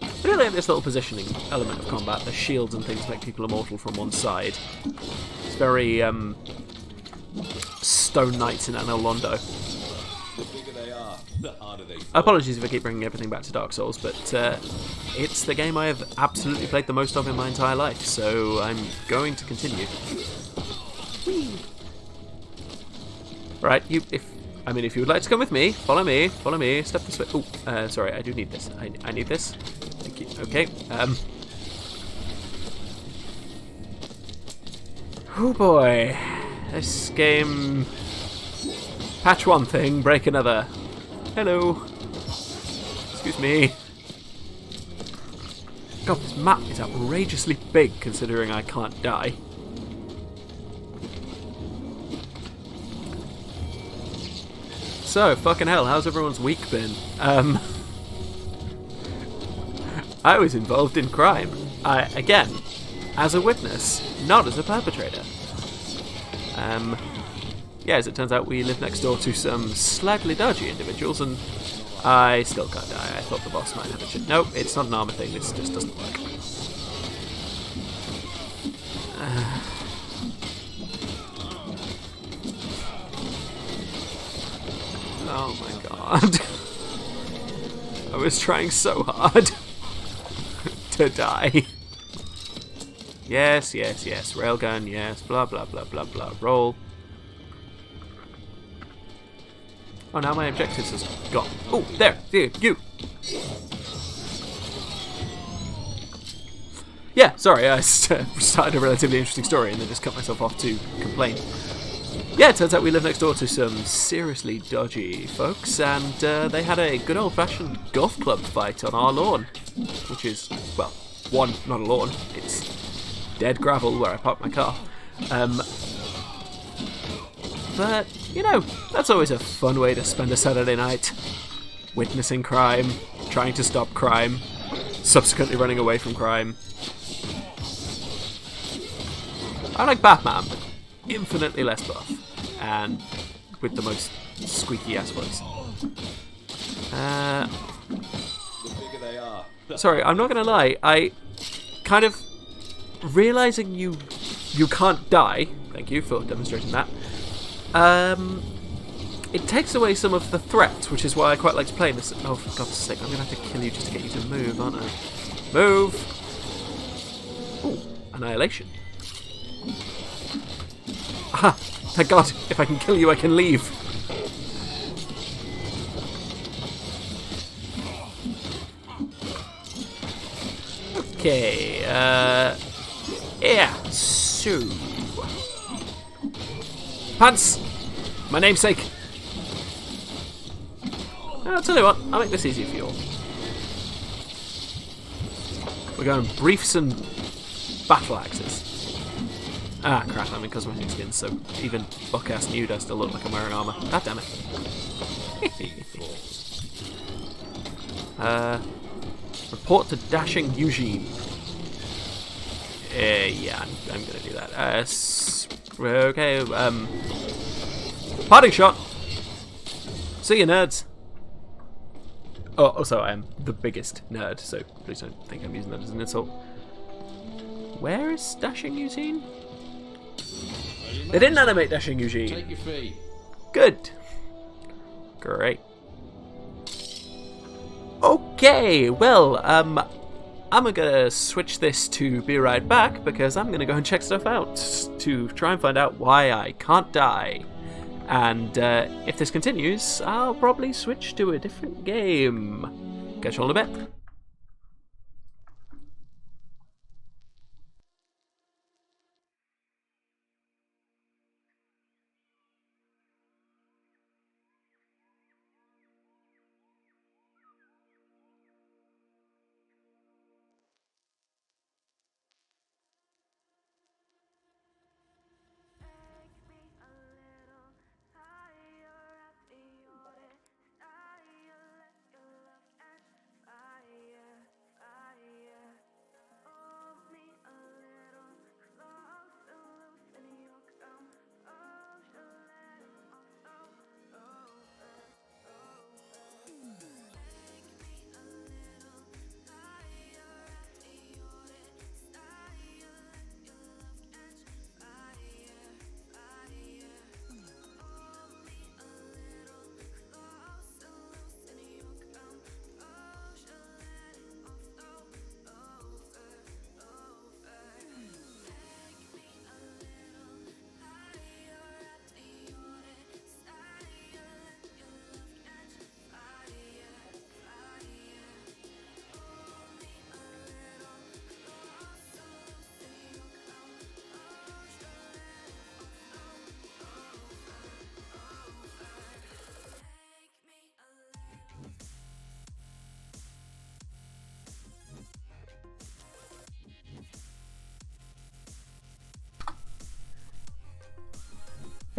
A: I really like this little positioning element of combat. The shields and things make people immortal from one side. It's very, Stone Knights in Anel Londo.
B: The bigger they are, the harder they fall.
A: Apologies if I keep bringing everything back to Dark Souls, but it's the game I have absolutely played the most of in my entire life, so I'm going to continue. Whee! Right, if I mean, if you would like to come with me, follow me, step this way. Oh, sorry, I do need this. I need this. Thank you. Okay. Oh boy. This game... Patch one thing, break another. Hello. Excuse me. God, this map is outrageously big considering I can't die. So, fucking hell, how's everyone's week been? I was involved in crime. Again, as a witness, not as a perpetrator. Yeah, as it turns out, we live next door to some slightly dodgy individuals, and I still can't die. I thought the boss might have a chip. Nope, it's not an armor thing, this just doesn't work. Oh my god. I was trying so hard to die. Yes, yes, yes. Railgun, yes. Blah, blah, blah, blah, blah. Roll. Oh, now my objectives has gone. Oh, there. You. Yeah, sorry. I started a relatively interesting story and then just cut myself off to complain. Yeah, it turns out we live next door to some seriously dodgy folks, and they had a good old-fashioned golf club fight on our lawn, which is, well, one, not a lawn, it's dead gravel where I park my car. But, you know, that's always a fun way to spend a Saturday night. Witnessing crime, trying to stop crime, subsequently running away from crime. I like Batman, but infinitely less buff. And with the most squeaky ass voice. Sorry, I'm not gonna lie. I kind of realizing you can't die. Thank you for demonstrating that. It takes away some of the threats, which is why I quite like to play this. Oh, for God's sake! I'm gonna have to kill you just to get you to move, aren't I? Move. Ooh, annihilation. Aha! Thank God, if I can kill you, I can leave. Okay, yeah, so... Pants! My namesake! I'll tell you what, I'll make this easier for you all. We're going briefs and battle axes. Ah, crap, I'm in cosmetic skins, so even buck-ass nude I still look like I'm wearing armour. God damn it. Report to Dashing Eugene. Yeah, I'm gonna do that. Okay, parting shot! See you, nerds! Oh, also, I am the biggest nerd, so please don't think I'm using that as an insult. Where is Dashing Eugene? They didn't animate Dashing Eugene.
B: Take your fee.
A: Good. Great. Okay, well, I'm gonna switch this to be right back because I'm gonna go and check stuff out to try and find out why I can't die. And if this continues, I'll probably switch to a different game. Catch you all in a bit.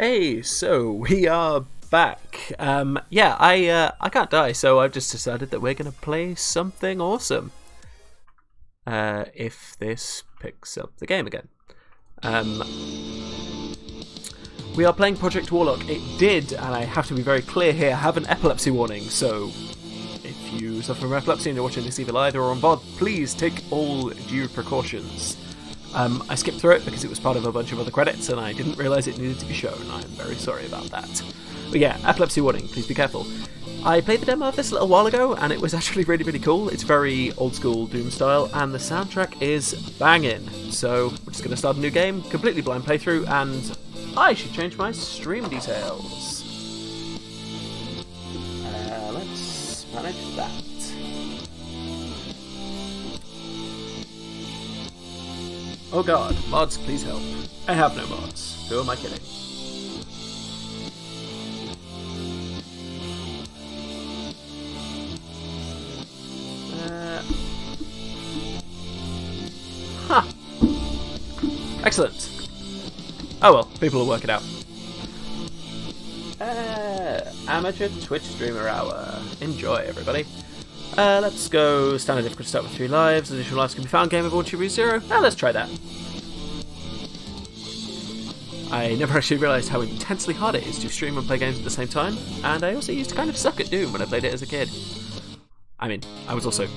A: Hey, so we are back. Yeah, I can't die, so I've just decided that we're gonna play something awesome. If this picks up the game again. We are playing Project Warlock. It did, and I have to be very clear here, have an epilepsy warning, so if you suffer from epilepsy and you're watching this either live or on VOD, please take all due precautions. I skipped through it because it was part of a bunch of other credits and I didn't realise it needed to be shown. I'm very sorry about that. But yeah, epilepsy warning, please be careful. I played the demo of this a little while ago and it was actually really, really cool. It's very old school Doom style and the soundtrack is banging. So we're just going to start a new game, completely blind playthrough, and I should change my stream details. Let's manage that. Oh god, mods, please help. I have no mods. Who am I kidding? Huh. Excellent. Oh well, people will work it out. Amateur Twitch streamer hour. Enjoy, everybody. Let's go standard difficulty start with 3 lives. Additional lives can be found. Game of All 0. Let's try that. I never actually realised how intensely hard it is to stream and play games at the same time, and I also used to kind of suck at Doom when I played it as a kid. I mean, I was also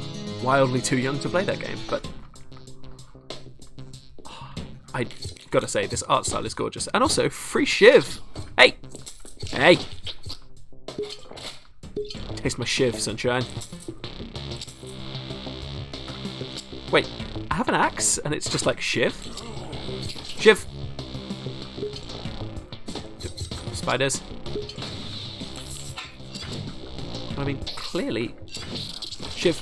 A: wildly too young to play that game, but I gotta say, this art style is gorgeous. And also, free shiv! Hey! Hey! Taste my shiv, sunshine. Wait, I have an axe and it's just like shiv? Shiv! Spiders. I mean, clearly. Shiv.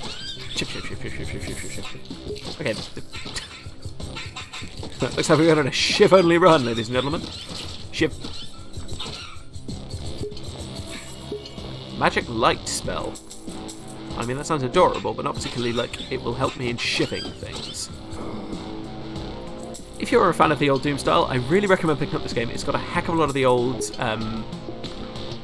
A: Shiv, shiv, shiv, shiv, shiv, shiv, shiv, shiv, shiv. Okay. Looks like we're on a shiv-only run, ladies and gentlemen. Shiv. Magic light spell. I mean, that sounds adorable, but not particularly like it will help me in shiving things. If you're a fan of the old Doom style, I really recommend picking up this game. It's got a heck of a lot of the old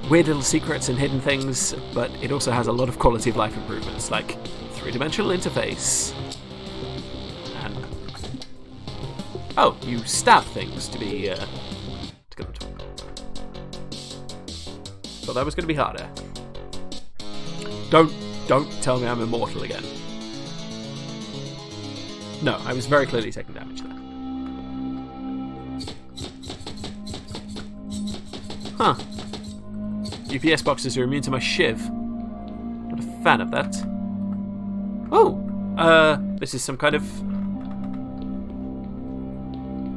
A: weird little secrets and hidden things, but it also has a lot of quality of life improvements, like 3-dimensional interface. And oh, you stab things to be to get them to. Thought that was going to be harder. Don't tell me I'm immortal again. No, I was very clearly taking damage there. Huh. UPS boxes are immune to my shiv. Not a fan of that. Oh! This is some kind of...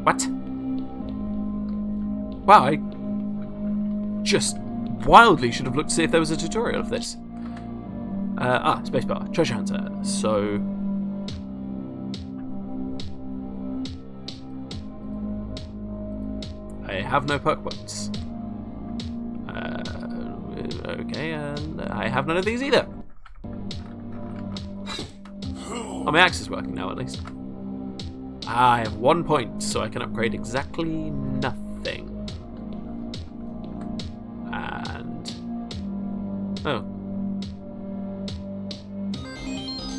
A: What? Wow, I just wildly should have looked to see if there was a tutorial of this. Spacebar. Treasure hunter. So... I have no perk points. Okay, and I have none of these either. Oh, my axe is working now, at least. I have 1 point, so I can upgrade exactly nothing. And... oh.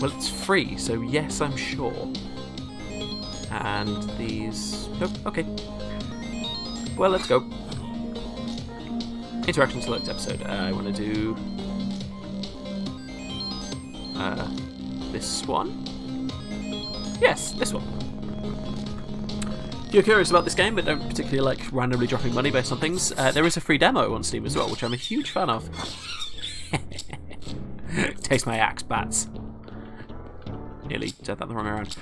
A: Well, it's free, so yes, I'm sure. And these... nope, okay. Well, let's go. Interaction select episode. I want to do... this one? Yes, this one. If you're curious about this game, but don't particularly like randomly dropping money based on things, there is a free demo on Steam as well, which I'm a huge fan of. Taste my axe, bats. Nearly said that the wrong way around.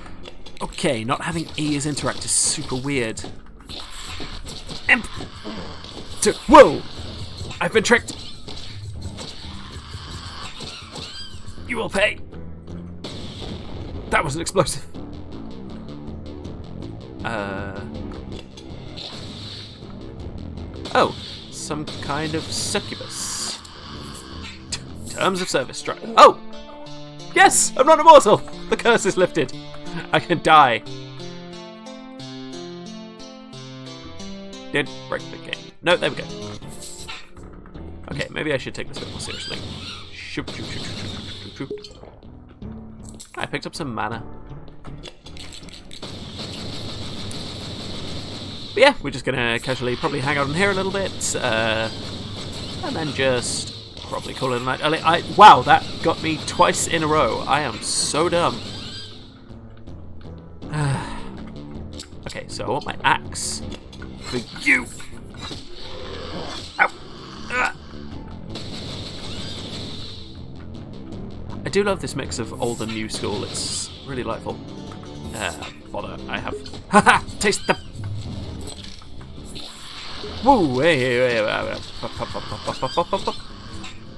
A: Okay, not having E as interact is super weird. Whoa! I've been tricked! You will pay! That was an explosive. Oh, some kind of succubus. Terms of service strike. Oh! Yes! I'm not immortal! The curse is lifted. I can die. Did break the game. No, there we go. Okay, maybe I should take this a bit more seriously. Shoop, shoop, shoop, shoop, shoop, shoop, shoop. I picked up some mana. But yeah, we're just gonna casually probably hang out in here a little bit, and then just probably call it a night. Wow, that got me twice in a row. I am so dumb. Okay, so I want my axe for you. Ow. I do love this mix of old and new school. It's really delightful. Bother, I have. Haha! Taste the. Woo! Hey.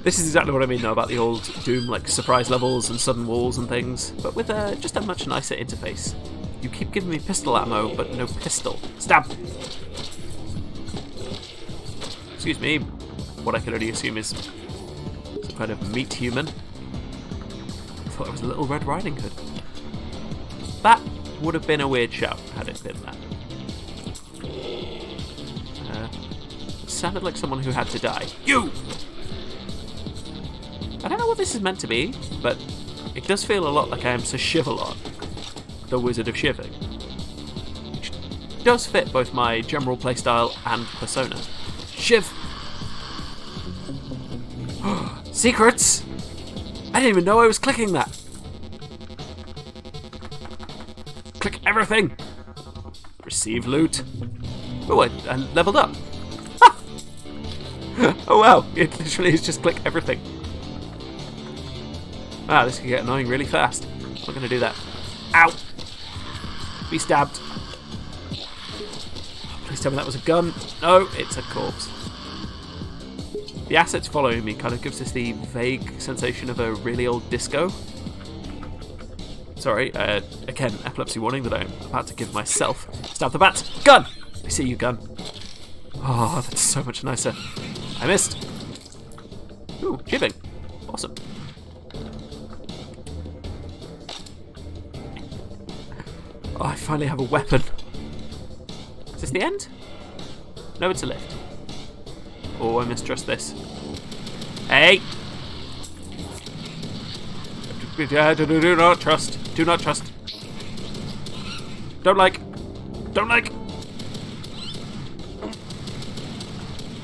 A: This is exactly what I mean, though, about the old Doom, like surprise levels and sudden walls and things, but with just a much nicer interface. You keep giving me pistol ammo, but no pistol. Stab! Excuse me, what I can only assume is some kind of meat human. I thought it was a little Red Riding Hood. That would have been a weird shout had it been that. Sounded like someone who had to die. You! I don't know what this is meant to be, but it does feel a lot like I am Sir Shivalon, the Wizard of Shiving. Which does fit both my general playstyle and persona. Shiv! Secrets! I didn't even know I was clicking that! Click everything! Receive loot. Oh, I leveled up. Oh wow, it literally is just click everything. Wow, this can get annoying really fast. I'm not going to do that. Ow! Be stabbed. Please tell me that was a gun. No, it's a corpse. The assets following me kind of gives us the vague sensation of a really old disco. Sorry, again, epilepsy warning that I'm about to give myself. Stab the bats! Gun! I see you, gun. Oh, that's so much nicer. I missed. Ooh, shipping. Awesome. Oh, I finally have a weapon. Is this the end? No, it's a lift. Oh, I mistrust this. Hey! Do not trust. Do not trust. Don't like. Don't like.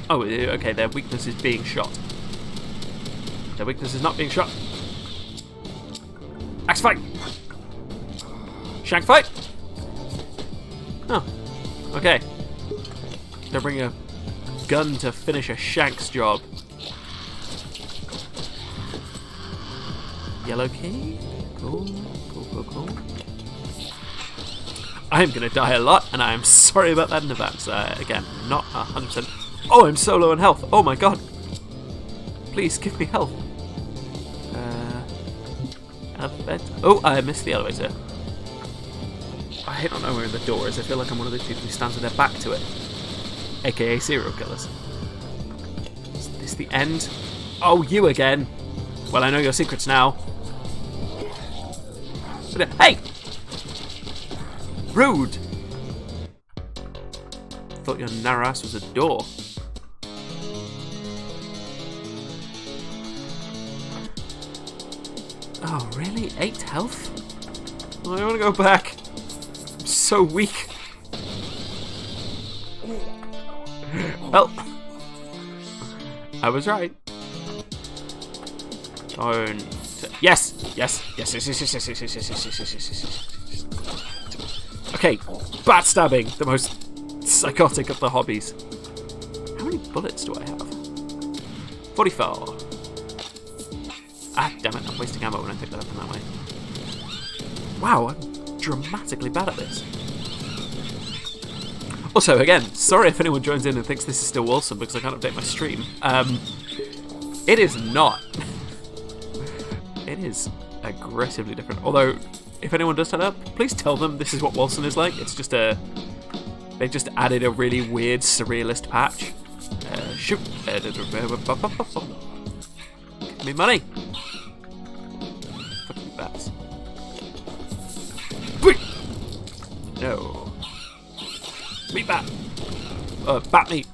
A: Oh, okay, their weakness is being shot. Their weakness is not being shot. Axe fight! Shank fight! Oh, okay. They're bringing a gun to finish a shank's job. Yellow key? Cool, cool, cool, cool. I'm gonna die a lot, and I am sorry about that in advance. Again, not 100%. Oh, I'm so low on health. Oh my god. Please give me health. Elevator. Oh, I missed the elevator. I hate not knowing where the door is. I feel like I'm one of those people who stands with their back to it. AKA serial killers. Is this the end? Oh, you again. Well, I know your secrets now. Hey! Rude! Thought your narrow ass was a door. Oh, really? 8 health? I want to go back. I'm so weak. Well, I was right. Don't. Yes! Yes! Yes! Yes! Yes! Yes! Yes! Yes! Yes! Yes! Yes! Yes! Yes! Okay, bat stabbing, the most psychotic of the hobbies. How many bullets do I have? 44. Ah, damn it, I'm wasting ammo when I pick that up in that way. Wow, I'm dramatically bad at this. Also, again, sorry if anyone joins in and thinks this is still Wolcen because I can't update my stream. It is not. It is aggressively different. Although, if anyone does turn up, please tell them this is what Wolcen is like. It's just a... They've just added a really weird, surrealist patch. Shoot. Give me money. Fucking bats. No. Meat bat. Bat meat.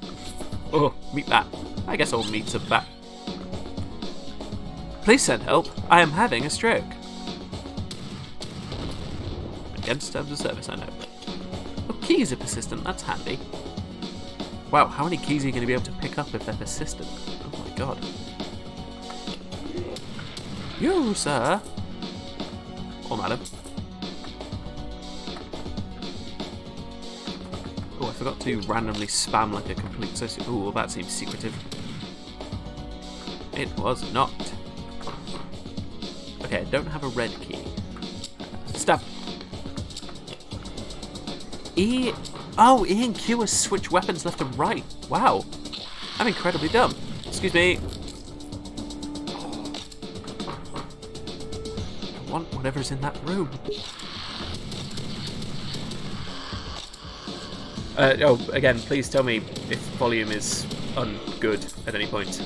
A: Oh, meet that. I guess I'll meet a bat. Please send help. I am having a stroke. Against terms of service, I know. Oh, keys are persistent. That's handy. Wow, how many keys are you going to be able to pick up if they're persistent? Oh my god. You, sir. Or madam. Oh, I forgot to randomly spam like a complete sociopath. Oh, that seems secretive. It was not. Okay, I don't have a red key. Stab. E. Oh, E and Q are switch weapons left and right. Wow. I'm incredibly dumb. Excuse me. I want whatever's in that room. Again, please tell me if volume is ungood at any point.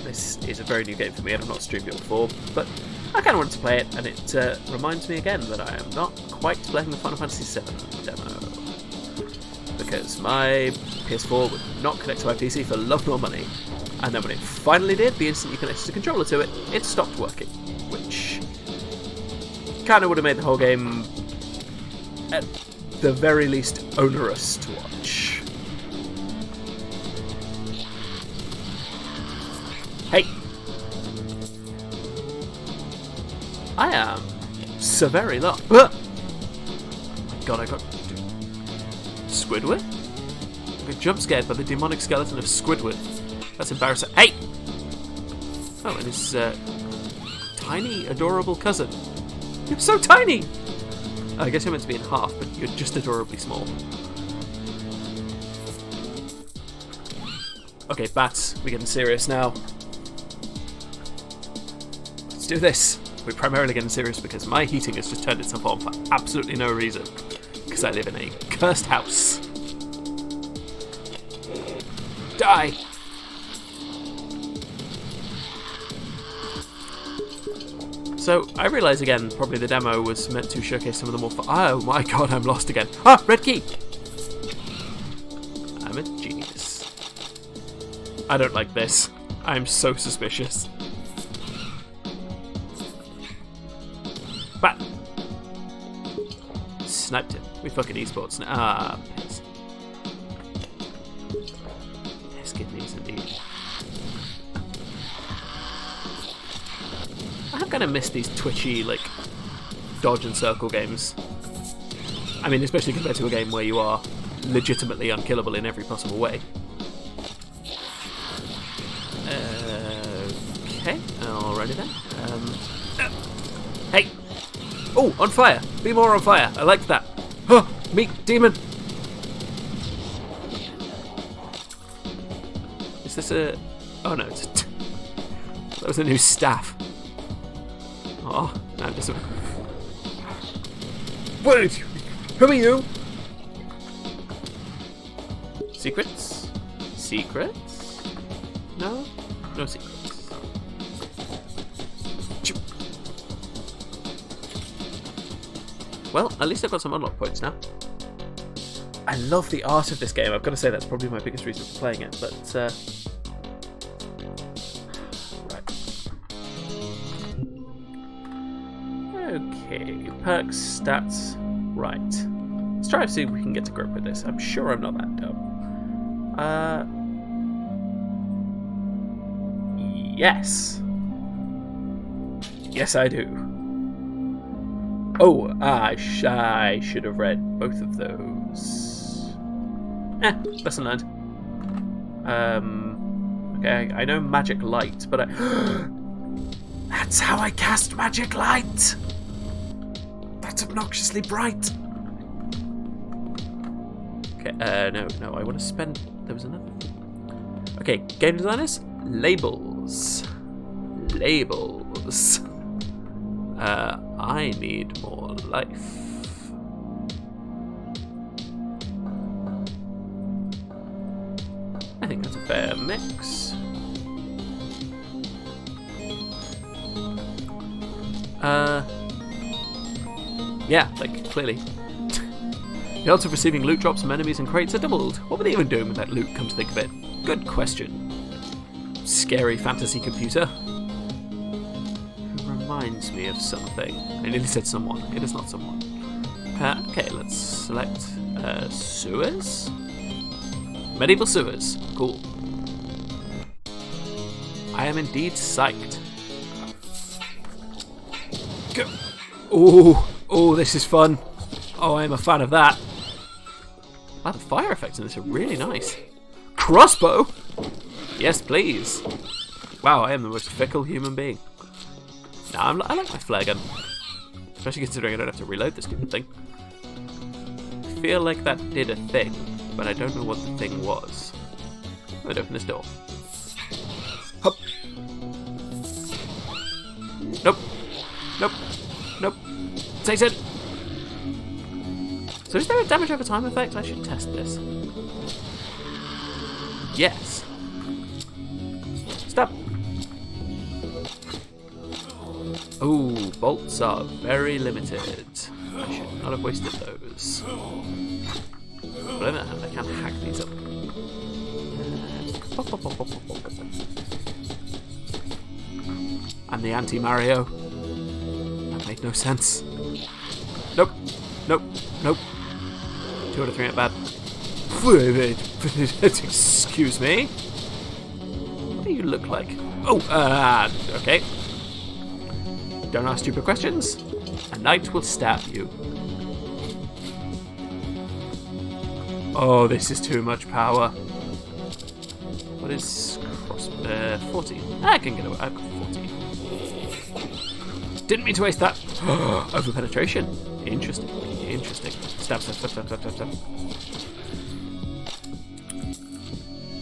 A: This is a very new game for me and I've not streamed it before, but I kind of wanted to play it, and it reminds me again that I am not quite playing the Final Fantasy VII demo. Because my PS4 would not connect to my PC for love nor money, and then when it finally did, the instant you connected a controller to it, it stopped working, which kind of would have made the whole game, at the very least, onerous to watch. Hey! I am so very low. Oh my god, I got Squidward? I got jump scared by the demonic skeleton of Squidward. That's embarrassing. Hey! Oh, and his tiny, adorable cousin. You're so tiny! I guess you're meant to be in half, but you're just adorably small. Okay, bats, we're getting serious now. Let's do this. We're primarily getting serious because my heating has just turned itself on for absolutely no reason. Because I live in a cursed house. Die! So, I realise again, probably the demo was meant to showcase some of the more oh my god, I'm lost again. Ah, red key! I'm a genius. I don't like this. I'm so suspicious. Bat! Sniped him. We fucking esports now. Ah, piss. Piss kidneys indeed. I'm gonna miss these twitchy, like, dodge and circle games. I mean, especially compared to a game where you are legitimately unkillable in every possible way. Okay, alrighty then. Hey! Oh, on fire! Be more on fire! I like that! Huh! Meat demon! Is this a... Oh no, it's a... That was a new staff. Oh, no, it doesn't... Wait! Who are you? Secrets? Secrets? No? No secrets. Well, at least I've got some unlock points now. I love the art of this game. I've got to say that's probably my biggest reason for playing it, but... Right. Okay, perks, stats... Right. Let's try and see if we can get to grip with this. I'm sure I'm not that dumb. Yes! Yes, I do. Oh, I should have read both of those. Lesson learned. Okay, I know magic light, but that's how I cast magic light! That's obnoxiously bright! Okay, no, I want to spend... There was another... Okay, game designers, labels. Labels. I need more life. I think that's a fair mix. Yeah, like, clearly. The odds of receiving loot drops from enemies and crates are doubled. What were they even doing with that loot, come to think of it? Good question. Scary fantasy computer. Who reminds me of something. I nearly said someone. It is not someone. Okay, let's select sewers. Medieval sewers. Cool. I am indeed psyched. Go. Oh, this is fun. Oh, I am a fan of that. Wow, the fire effects in this are really nice. Crossbow? Yes, please. Wow, I am the most fickle human being. Nah, I like my flare gun. Especially considering I don't have to reload this stupid thing. I feel like that did a thing, but I don't know what the thing was. Let's open this door. Hup. Nope. Nope. Nope. Satan! So is there a damage over time effect? I should test this. Yes. Stop. Ooh, bolts are very limited. I should not have wasted those. But on the other hand, I can hack these up. I'm the anti-Mario. That made no sense. Nope. Nope. Nope. 2 out of 3 ain't bad. Excuse me. What do you look like? Oh, okay. Don't ask stupid questions. A knight will stab you. Oh, this is too much power. What is 14? I can get away. I've got 14. Didn't mean to waste that. Over penetration. Interesting. Interesting. Stab, stab, stab, stab, stab, stab, stab.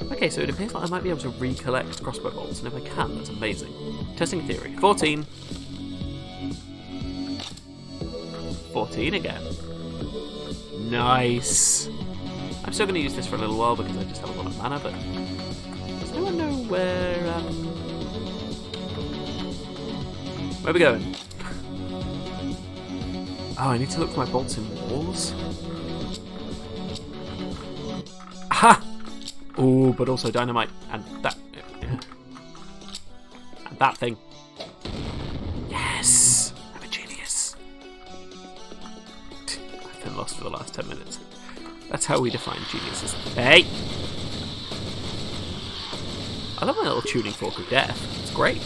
A: Okay, so it appears like I might be able to recollect crossbow bolts, and if I can, that's amazing. Testing theory. 14. 14 again. Nice. I'm still going to use this for a little while because I just have a lot of mana, but does anyone know where are we going? Oh, I need to look for my bolts in walls. Aha! Oh, but also dynamite and that. Yeah. And that thing. Yes! I'm a genius. I've been lost for the last 10 minutes. That's how we define geniuses. Hey! I love my little tuning fork of death. It's great.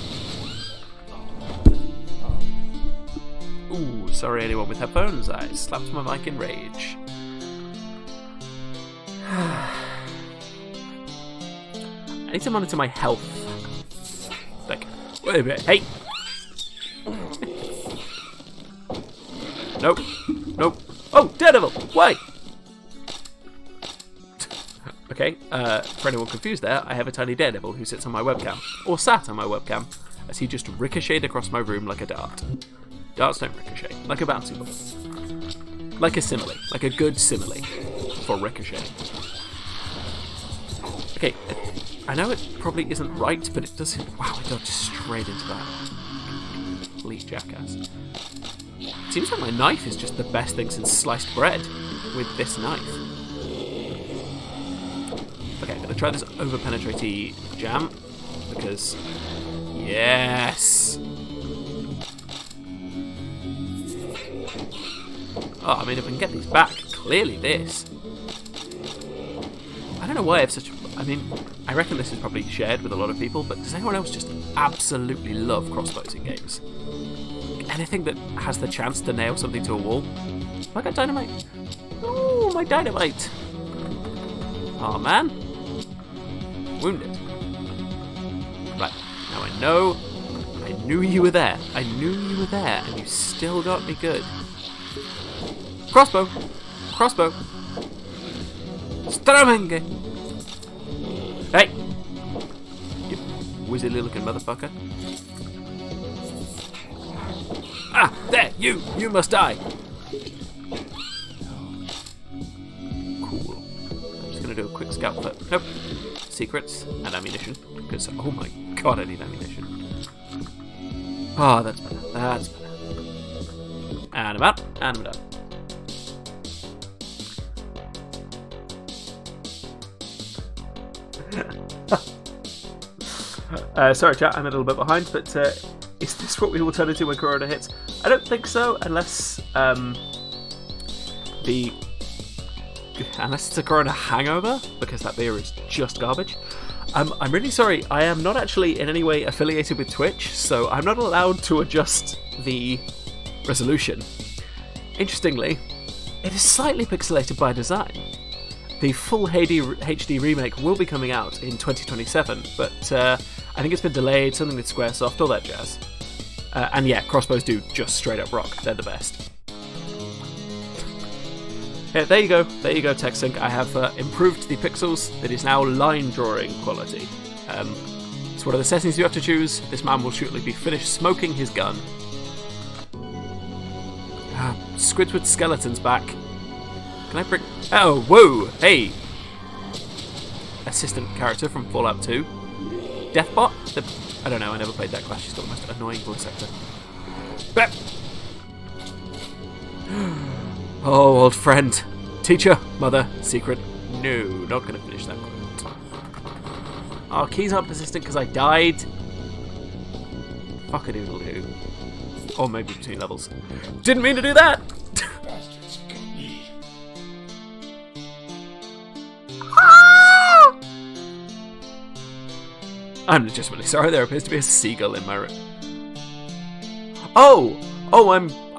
A: Ooh, sorry anyone with headphones. I slapped my mic in rage. I need to monitor my health. Like, wait a minute. Hey! Nope. Nope. Oh, Daredevil! Why? Okay, for anyone confused there, I have a tiny Daredevil who sits on my webcam. Or sat on my webcam, as he just ricocheted across my room like a dart. Darts don't ricochet, like a bouncy ball. Like a simile, like a good simile for ricocheting. Okay, I know it probably isn't right, but it does. Wow, I dodged straight into that. Complete jackass. Seems like my knife is just the best thing since sliced bread with this knife. Okay, I'm gonna try this over-penetratey jam because yes. Oh, I mean, if we can get these back, clearly this. I don't know why I have such. I mean, I reckon this is probably shared with a lot of people, but does anyone else just absolutely love crossbows in games? Anything that has the chance to nail something to a wall. I got dynamite. Ooh, my dynamite. Oh man. Wounded. Right, now I know. I knew you were there. I knew you were there, and you still got me good. Crossbow! Crossbow! Stramenge! Hey! You wizardly looking motherfucker. Ah! There! You must die! Cool. I'm just gonna do a quick scout for... Nope. Secrets and ammunition. Because, oh my god, I need ammunition. Oh, that's better. That's better. And I'm out. And I'm done. Sorry, chat, I'm a little bit behind, but is this what we will turn into when Corona hits? I don't think so, unless unless it's a Corona hangover, because that beer is just garbage. I'm really sorry, I am not actually in any way affiliated with Twitch, so I'm not allowed to adjust the resolution. Interestingly, it is slightly pixelated by design. The full HD remake will be coming out in 2027, but I think it's been delayed, something with Squaresoft, all that jazz. And yeah, crossbows do just straight up rock, they're the best. Yeah, there you go, TechSync. I have improved the pixels. It is now line drawing quality. It's one of the settings you have to choose. This man will shortly be finished smoking his gun. Squidward Skeleton's back. Can I bring... Oh, whoa, hey! Assistant character from Fallout 2. Deathbot? I don't know, I never played that class. She's got the most annoying voice actor. Oh, old friend. Teacher, mother, secret. No, not going to finish that quote. Oh, keys aren't persistent because I died. Fuck-a-doodle-doo. Or maybe between levels. Didn't mean to do that!
C: Bastards got me.
A: I'm legitimately sorry, there appears to be a seagull in my room. Oh,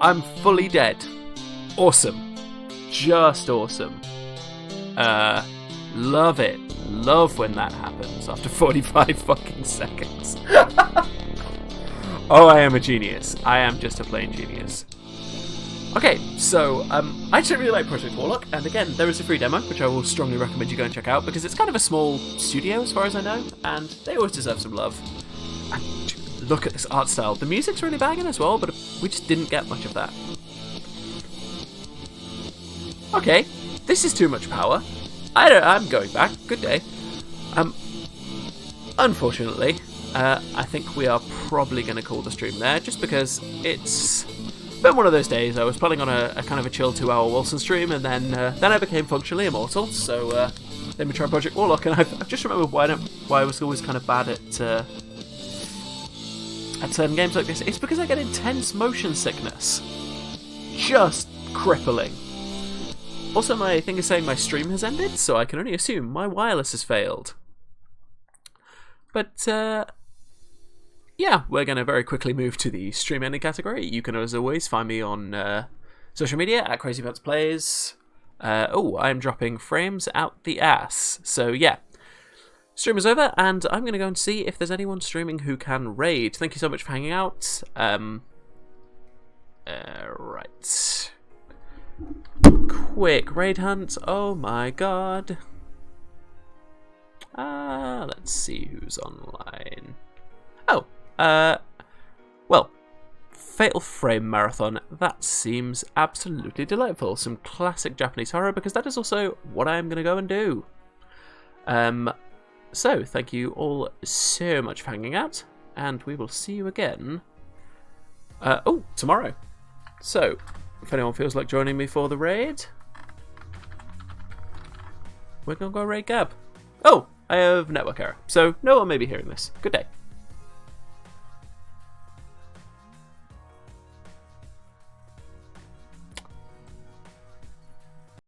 A: I'm fully dead. Awesome. Just awesome. Love it. Love when that happens after 45 fucking seconds. Oh, I am a genius. I am just a plain genius. Okay, so I actually really like Project Warlock, and again, there is a free demo, which I will strongly recommend you go and check out, because it's kind of a small studio as far as I know, and they always deserve some love. And look at this art style. The music's really banging as well, but we just didn't get much of that. Okay, this is too much power. I'm going back. Good day. Unfortunately, I think we are probably going to call the stream there, just because it's been one of those days. I was planning on a kind of a chill 2-hour Wolcen stream, and then I became functionally immortal. So then we tried Project Warlock, and I've just remembered why I was always kind of bad at certain games like this. It's because I get intense motion sickness, just crippling. Also, my thing is saying my stream has ended, so I can only assume my wireless has failed. But, yeah, we're going to very quickly move to the stream ending category. You can, as always, find me on social media at CrazyPantsPlays. I'm dropping frames out the ass. So, yeah. Stream is over, and I'm going to go and see if there's anyone streaming who can raid. Thank you so much for hanging out. Right. Quick raid hunt. Oh my god. Let's see who's online. Oh, well, Fatal Frame Marathon. That seems absolutely delightful. Some classic Japanese horror, because that is also what I'm going to go and do. So, thank you all so much for hanging out, and we will see you again, tomorrow. So, if anyone feels like joining me for the raid, we're going to go raid Gab. Oh, I have network error, so no one may be hearing this. Good day.